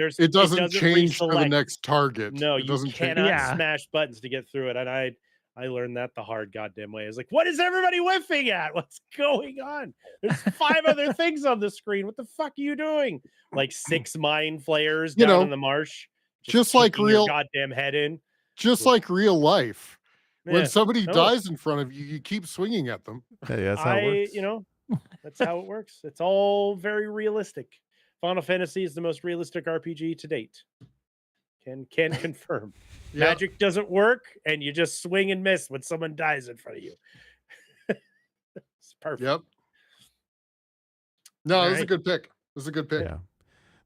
Speaker 3: change for the next target.
Speaker 2: No, you cannot smash buttons to get through it. And I learned that the hard goddamn way. I was like, what is everybody whiffing at? What's going on? There's 5 other things on the screen. What the fuck are you doing? Like 6 mind flayers down in the marsh.
Speaker 3: Just like real
Speaker 2: goddamn head in.
Speaker 3: Just like real life. When somebody dies in front of you, you keep swinging at them.
Speaker 1: Hey, that's how it works.
Speaker 2: That's how it works. It's all very realistic. Final Fantasy is the most realistic RPG to date. Can confirm. Magic doesn't work, and you just swing and miss when someone dies in front of you. It's perfect.
Speaker 3: Yep. No, this is a good pick.
Speaker 1: Yeah.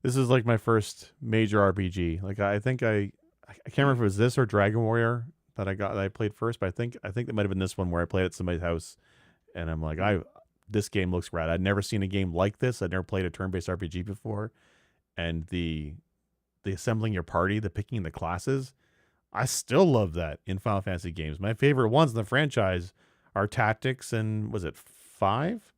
Speaker 1: This is like my first major RPG. Like I think I can't remember if it was this or Dragon Warrior that I played first, but I think it might have been this one where I played at somebody's house, and I'm like, this game looks rad. I'd never seen a game like this. I'd never played a turn-based RPG before, and the assembling your party, the picking the classes, I still love that in Final Fantasy games. My favorite ones in the franchise are Tactics and was it 5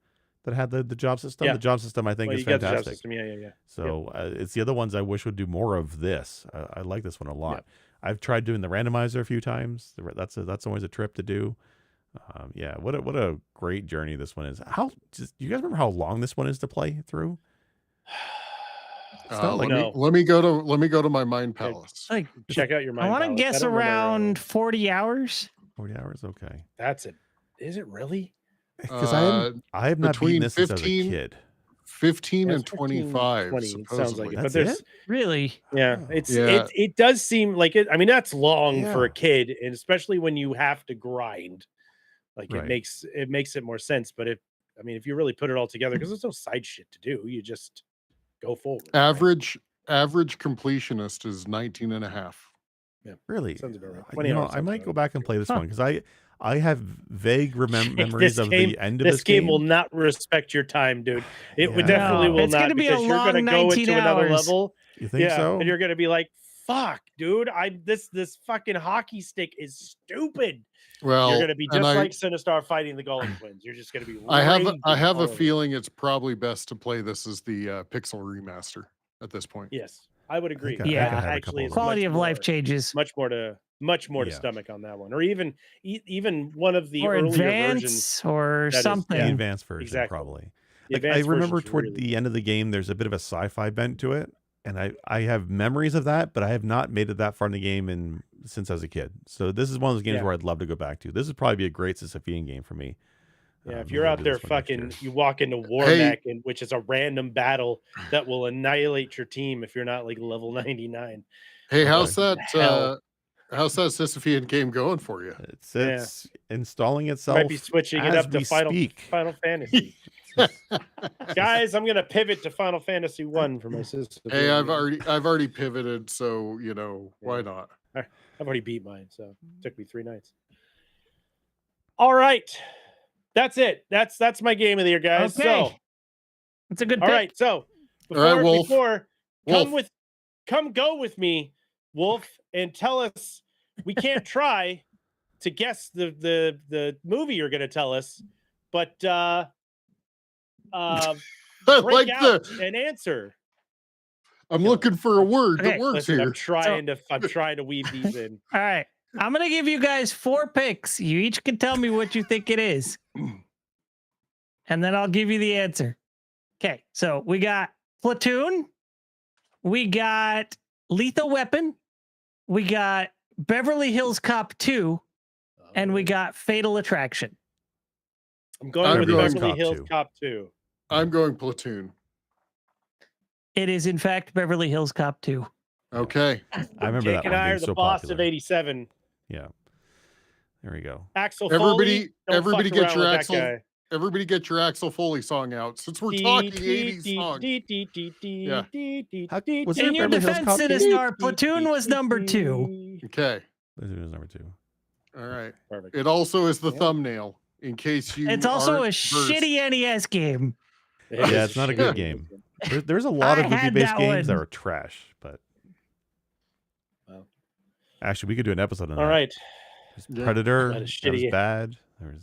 Speaker 1: that had the job system? Yeah. The job system I think is fantastic. The job system.
Speaker 2: Yeah.
Speaker 1: So it's the other ones I wish would do more of this. I like this one a lot. Yeah. I've tried doing the randomizer a few times. That's always a trip to do. What a great journey this one is. You guys remember how long this one is to play through?
Speaker 3: Let me go to my mind palace.
Speaker 2: Like, check out your mind.
Speaker 4: I want to guess around 40 hours.
Speaker 1: 40 hours, okay.
Speaker 2: That's it. Is it really?
Speaker 1: Because I have not beaten this since I was a kid.
Speaker 3: 15 and 25.
Speaker 2: 20, it sounds like it. But
Speaker 1: there's
Speaker 4: really,
Speaker 2: it does seem like it. I mean, that's long for a kid, and especially when you have to grind. Like it makes it more sense. But if you really put it all together, because there's no side shit to do, you just go forward.
Speaker 3: Average completionist is 19 and a half.
Speaker 2: Yeah,
Speaker 1: Really?
Speaker 2: sounds about right.
Speaker 1: You
Speaker 2: 20
Speaker 1: know,
Speaker 2: hours
Speaker 1: I
Speaker 2: sounds
Speaker 1: might
Speaker 2: about
Speaker 1: go
Speaker 2: right.
Speaker 1: back and play this one because I have vague
Speaker 2: Jake,
Speaker 1: memories of the end of
Speaker 2: this game will
Speaker 1: game.
Speaker 2: not respect your time, dude. It would
Speaker 1: Yeah.
Speaker 2: definitely
Speaker 4: No,
Speaker 2: will
Speaker 4: it's
Speaker 2: not
Speaker 4: gonna be a
Speaker 2: because you're gonna
Speaker 4: long
Speaker 2: go
Speaker 4: 19
Speaker 2: into another
Speaker 4: hours.
Speaker 2: level.
Speaker 1: You think so?
Speaker 2: And you're gonna be like, "Fuck, dude! This fucking hockey stick is stupid."
Speaker 3: Well,
Speaker 2: You're gonna be
Speaker 3: and
Speaker 2: just like Sinistar fighting the Golem Twins. You're just gonna be.
Speaker 3: I have
Speaker 2: raging
Speaker 3: a
Speaker 2: all over.
Speaker 3: feeling it's probably best to play this as the Pixel remaster at this point.
Speaker 2: Yes, I would agree.
Speaker 1: I think
Speaker 4: Yeah.
Speaker 1: I have a
Speaker 2: Actually,
Speaker 1: couple
Speaker 2: is
Speaker 1: of
Speaker 4: Quality
Speaker 2: much
Speaker 4: of life
Speaker 2: more-
Speaker 4: changes.
Speaker 2: much more to
Speaker 1: Yeah.
Speaker 2: stomach on that one, or even one of the
Speaker 4: Or
Speaker 2: earlier
Speaker 4: advance
Speaker 2: versions.
Speaker 4: or
Speaker 2: that is-
Speaker 4: something.
Speaker 1: The
Speaker 2: Yeah.
Speaker 1: advanced version,
Speaker 2: Exactly.
Speaker 1: probably.
Speaker 2: The
Speaker 1: Like, I
Speaker 2: advanced
Speaker 1: remember
Speaker 2: version's
Speaker 1: toward
Speaker 2: really
Speaker 1: the end of the game, there's a bit of a sci-fi bent to it, and I have memories of that, but I have not made it that far in the game since I was a kid. So this is one of those games
Speaker 2: Yeah.
Speaker 1: where I'd love to go back to. This would probably be a great Sisyphean game for me.
Speaker 2: Yeah, if
Speaker 1: Maybe
Speaker 2: you're
Speaker 1: I'll
Speaker 2: out
Speaker 1: do
Speaker 2: there
Speaker 1: this one next year.
Speaker 2: fucking, you walk into War
Speaker 3: Hey.
Speaker 2: Mech, which is a random battle that will annihilate your team if you're not like level 99.
Speaker 3: Hey,
Speaker 1: Okay.
Speaker 3: how's that?
Speaker 2: Hell.
Speaker 3: How's that Sisyphean game going for you?
Speaker 1: It's installing
Speaker 2: Might
Speaker 1: itself.
Speaker 2: be switching it
Speaker 1: as
Speaker 2: up to
Speaker 1: we
Speaker 2: Final
Speaker 1: speak.
Speaker 2: Fantasy. Guys, I'm gonna pivot to Final Fantasy 1 for my sister.
Speaker 3: Hey, I've already pivoted, so why
Speaker 2: Yeah.
Speaker 3: not?
Speaker 2: I've already beat mine, so it took me 3 nights. All right. That's it. That's my game of the year, guys.
Speaker 4: Okay.
Speaker 2: So
Speaker 4: It's a good
Speaker 2: all
Speaker 4: pick.
Speaker 2: right, so
Speaker 3: right, Wulff.
Speaker 2: before come go with me, Wulff, and tell us. We can't try to guess the movie you're gonna tell us, but
Speaker 3: I
Speaker 2: break
Speaker 3: like
Speaker 2: out an answer.
Speaker 3: I'm looking for a word
Speaker 4: Okay,
Speaker 3: that works
Speaker 2: Listen,
Speaker 3: here.
Speaker 2: I'm trying to weave these in.
Speaker 4: All right. I'm going to give you guys 4 picks. You each can tell me what you think it is. And then I'll give you the answer. Okay. So we got Platoon. We got Lethal Weapon. We got Beverly Hills Cop 2. And we got Fatal Attraction.
Speaker 2: I'm going with
Speaker 3: going
Speaker 2: Beverly
Speaker 1: Cop
Speaker 2: Hills
Speaker 1: 2.
Speaker 2: Cop 2.
Speaker 3: I'm going Platoon.
Speaker 4: It is, in fact, Beverly Hills Cop 2.
Speaker 3: Okay.
Speaker 1: I remember
Speaker 2: Jake
Speaker 1: that
Speaker 2: and
Speaker 1: one
Speaker 2: I
Speaker 1: being
Speaker 2: are the
Speaker 1: so
Speaker 2: boss
Speaker 1: popular.
Speaker 2: of 87.
Speaker 1: Yeah. There we go.
Speaker 2: Axel
Speaker 3: Everybody-
Speaker 2: Foley, don't
Speaker 3: everybody
Speaker 2: fuck
Speaker 3: get
Speaker 2: around
Speaker 3: your
Speaker 2: with
Speaker 3: Axel-
Speaker 2: that guy.
Speaker 3: Everybody get your Axel Foley song out. Since we're talking 80s songs. Yeah.
Speaker 1: Was there
Speaker 4: In
Speaker 1: a
Speaker 4: your
Speaker 1: Beverly Hills
Speaker 4: defense,
Speaker 1: Cop 2?
Speaker 4: Sinistar, Platoon was number 2.
Speaker 3: Okay.
Speaker 1: This was number 2.
Speaker 3: All right.
Speaker 2: Perfect.
Speaker 3: It also is the
Speaker 2: Yeah.
Speaker 3: thumbnail in case you
Speaker 4: It's also a
Speaker 3: aren't versed.
Speaker 4: shitty NES game.
Speaker 1: Yeah, it's not a good game. There's a lot of
Speaker 4: I had
Speaker 1: movie-based
Speaker 4: that
Speaker 1: games that
Speaker 4: one.
Speaker 1: are trash, but
Speaker 2: Wow.
Speaker 1: actually, we could do an episode on that.
Speaker 2: All right.
Speaker 1: There's
Speaker 3: Yeah.
Speaker 1: Predator.
Speaker 2: That
Speaker 1: That
Speaker 2: is
Speaker 1: was
Speaker 2: shitty.
Speaker 1: bad.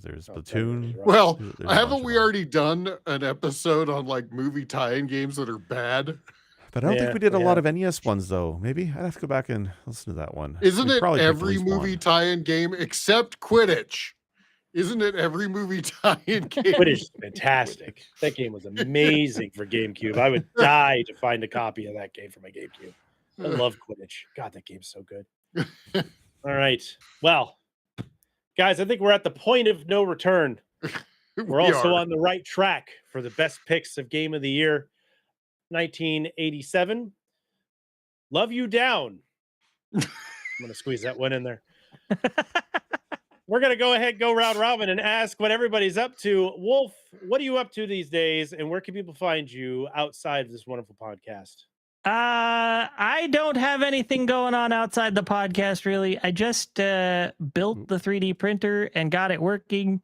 Speaker 1: There's
Speaker 2: Oh,
Speaker 1: Platoon.
Speaker 2: Predator's rough.
Speaker 3: Well,
Speaker 1: There's a bunch
Speaker 3: haven't
Speaker 1: of
Speaker 3: we
Speaker 1: them.
Speaker 3: already done an episode on like movie tie-in games that are bad?
Speaker 1: But I don't
Speaker 2: Yeah,
Speaker 1: think we did a
Speaker 2: we
Speaker 1: lot
Speaker 2: have.
Speaker 1: of NES ones though. Maybe I'd have to go back and listen to that one.
Speaker 3: Isn't
Speaker 1: We
Speaker 3: it
Speaker 1: probably picked at
Speaker 3: every
Speaker 1: least
Speaker 3: movie
Speaker 1: one.
Speaker 3: tie-in game except Quidditch? Isn't it every movie tie-in game?
Speaker 2: Quidditch is fantastic. That game was amazing for GameCube. I would die to find a copy of that game for my GameCube. I love Quidditch. God, that game's so good. All right. Well, guys, I think we're at the point of no return. We're also on the right track for the best picks of Game of the Year 1987. Love You Down. I'm going to squeeze that one in there. We're going to go ahead, go round robin, and ask what everybody's up to. Wulff, what are you up to these days, and where can people find you outside of this wonderful podcast?
Speaker 4: I don't have anything going on outside the podcast, really. I just built the 3D printer and got it working.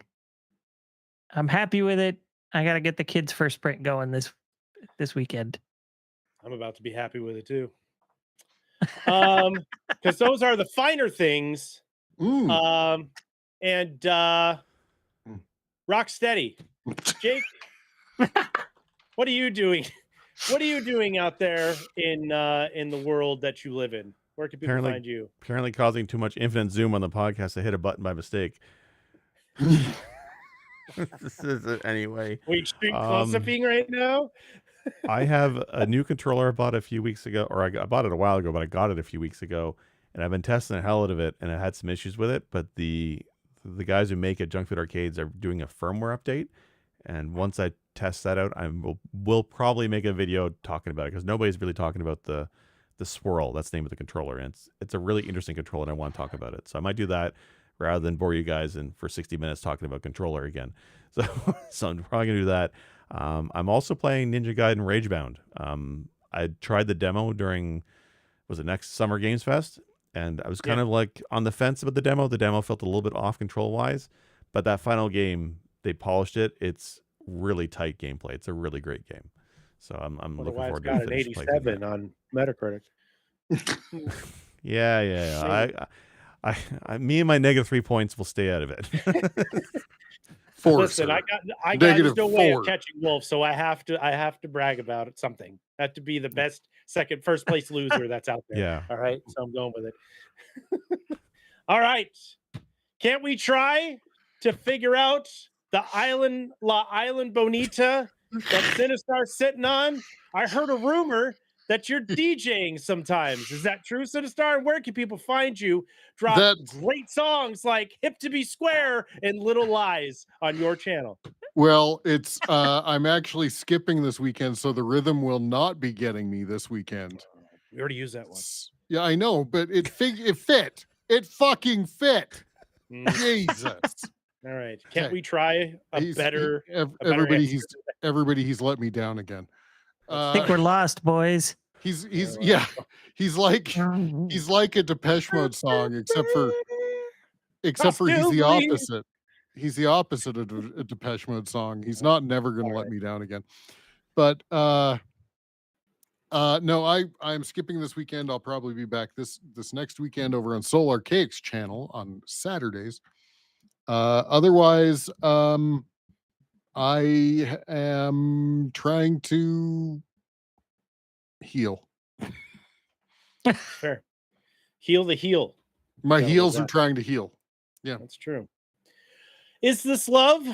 Speaker 4: I'm happy with it. I got to get the kids' first sprint going this weekend.
Speaker 2: I'm about to be happy with it too. Because those are the finer things.
Speaker 3: Mm.
Speaker 2: Rock steady. Jake, what are you doing? What are you doing out there in the world that you live in? Where can people
Speaker 1: Apparently-
Speaker 2: find you?
Speaker 1: Apparently, causing too much infinite zoom on the podcast. I hit a button by mistake. This is it anyway.
Speaker 2: Are you close-upping right now?
Speaker 1: I have a new controller I bought a few weeks ago, or I bought it a while ago, but I got it a few weeks ago, and I've been testing the hell out of it, and I had some issues with it. But the guys who make it, Junk Food Arcades, are doing a firmware update, and once I test that out, we'll probably make a video talking about it because nobody's really talking about the Swirl. That's the name of the controller, and it's a really interesting controller, and I want to talk about it. So I might do that rather than bore you guys for 60 minutes talking about controller again. So I'm probably gonna do that. I'm also playing Ninja Gaiden Ragebound. I tried the demo during, was it next Summer Games Fest? and I was kind of like on the fence about the demo. The demo felt a little bit off control wise, but that final game, they polished it. It's really tight gameplay. It's a really great game. So I'm looking forward to
Speaker 2: got an
Speaker 1: finish playing through
Speaker 2: 87 on Metacritic.
Speaker 1: Yeah. Me and my -3 points will stay out of it.
Speaker 2: Listen, I got there's no way of catching Wulff, so I have to brag about it. Something. I have to be the best first place loser that's out there.
Speaker 1: Yeah.
Speaker 2: All right. So I'm going with it. All right. Can't we try to figure out the island La Island Bonita that Sinistar's sitting on? I heard a rumor that you're DJing sometimes. Is that true, Sinistar? And where can people find you? Drop great songs like Hip to Be Square and Little Lies on your channel.
Speaker 3: Well, it's I'm actually skipping this weekend, so the rhythm will not be getting me this weekend.
Speaker 2: We already used that one.
Speaker 3: Yeah, I know, but it fit. It fucking fit. Jesus.
Speaker 2: All right. Can't we try better
Speaker 3: everybody he's let me down again.
Speaker 4: I think we're lost, boys.
Speaker 3: He's like a Depeche Mode song, except for he's the opposite. He's the opposite of a Depeche Mode song. He's not never gonna let me down again. But no, I'm skipping this weekend. I'll probably be back this next weekend over on Soul Archaic's channel on Saturdays. Otherwise, I am trying to heal.
Speaker 2: Fair. Heal the heel.
Speaker 3: My heels are trying to heal. Yeah,
Speaker 2: that's true. Is this love?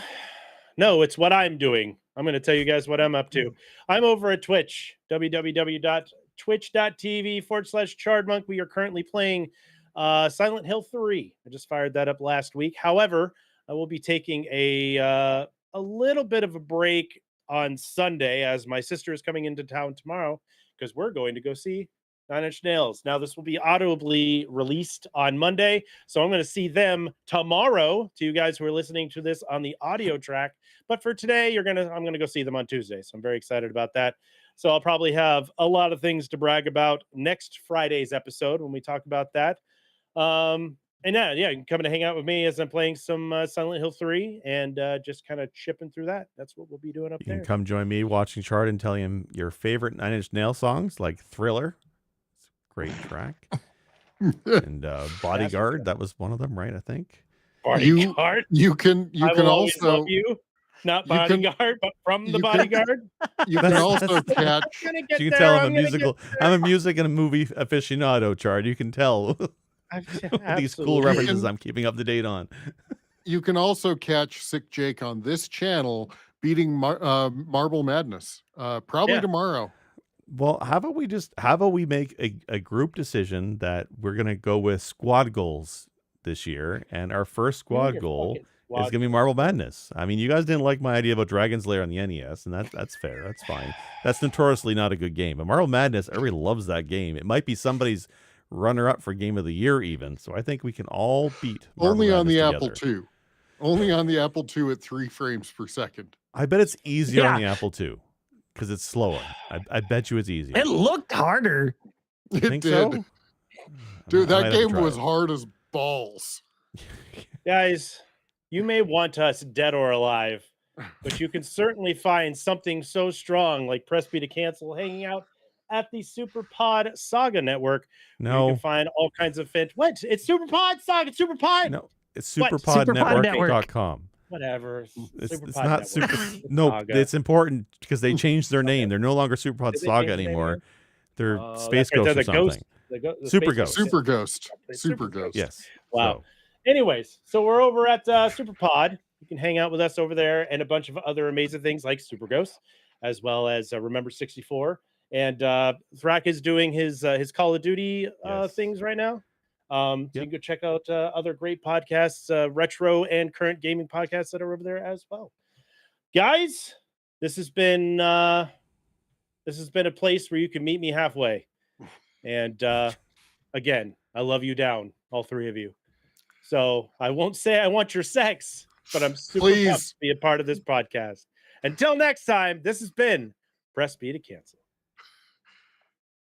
Speaker 2: No, it's what I'm doing. I'm going to tell you guys what I'm up to. I'm over at Twitch, www.twitch.tv/ChardMonk. We are currently playing Silent Hill 3. I just fired that up last week. However, I will be taking a little bit of a break on Sunday as my sister is coming into town tomorrow because we're going to go see Nine Inch Nails. Now, this will be audibly released on Monday, so I'm going to see them tomorrow to you guys who are listening to this on the audio track. But for today, I'm going to go see them on Tuesday, so I'm very excited about that. So I'll probably have a lot of things to brag about next Friday's episode when we talk about that. And you can come and hang out with me as I'm playing some Silent Hill 3 and just kind of chipping through that. That's what we'll be doing up there.
Speaker 1: You can come join me watching Chard and tell him your favorite Nine Inch Nails songs like Thriller. It's a great track. And Bodyguard, that was one of them, right? I think.
Speaker 2: Bodyguard?
Speaker 3: You can also
Speaker 2: love you. Not Bodyguard, but from the Bodyguard.
Speaker 3: You can also catch.
Speaker 1: You can tell I'm a music and a movie aficionado, Chard. You can tell. These cool references I'm keeping up to date on.
Speaker 3: You can also catch Sick Jake on this channel beating Marble Madness probably tomorrow.
Speaker 1: Well, how about we make a group decision that we're gonna go with squad goals this year, and our first squad goal is gonna be Marble Madness. I mean, you guys didn't like my idea about Dragon's Lair on the NES, and that's fair. That's fine. That's notoriously not a good game, but Marble Madness, everybody loves that game. It might be somebody's runner-up for Game of the Year even. So I think we can all beat Marble
Speaker 3: only on
Speaker 1: Madness
Speaker 3: the
Speaker 1: together.
Speaker 3: Apple II. Only on the Apple II at 3 frames per second.
Speaker 1: I bet it's easier on the Apple II because it's slower. I bet you it's easier.
Speaker 4: It looked harder.
Speaker 3: It
Speaker 1: think
Speaker 3: did.
Speaker 1: So?
Speaker 3: Dude, that game was hard as balls.
Speaker 2: Guys, you may want us dead or alive, but you can certainly find something so strong like Press B to Cancel hanging out at the SuperPod Saga Network.
Speaker 1: No.
Speaker 2: You can find all kinds of What? It's SuperPod Saga. It's SuperPod.
Speaker 1: No, it's superpodnetwork.com.
Speaker 2: Whatever.
Speaker 1: It's not super. No,
Speaker 2: Saga.
Speaker 1: It's important because they changed their name. They're no longer SuperPod Saga anymore. They're Space Ghost or something. Super Ghost.
Speaker 3: Super Ghost. Super Ghost.
Speaker 1: Yes.
Speaker 2: Wow.
Speaker 1: So.
Speaker 2: Anyways, so we're over at SuperPod. You can hang out with us over there and a bunch of other amazing things like Super Ghost, as well as Remember 64. And Thrak is doing his Call of Duty things right now. So you can go check out other great podcasts, retro and current gaming podcasts that are over there as well. Guys, this has been a place where you can meet me halfway. And again, I love you down, all three of you. So I won't say I want your sex, but I'm super pumped to be a part of this podcast. Until next time, this has been Press B to Cancel.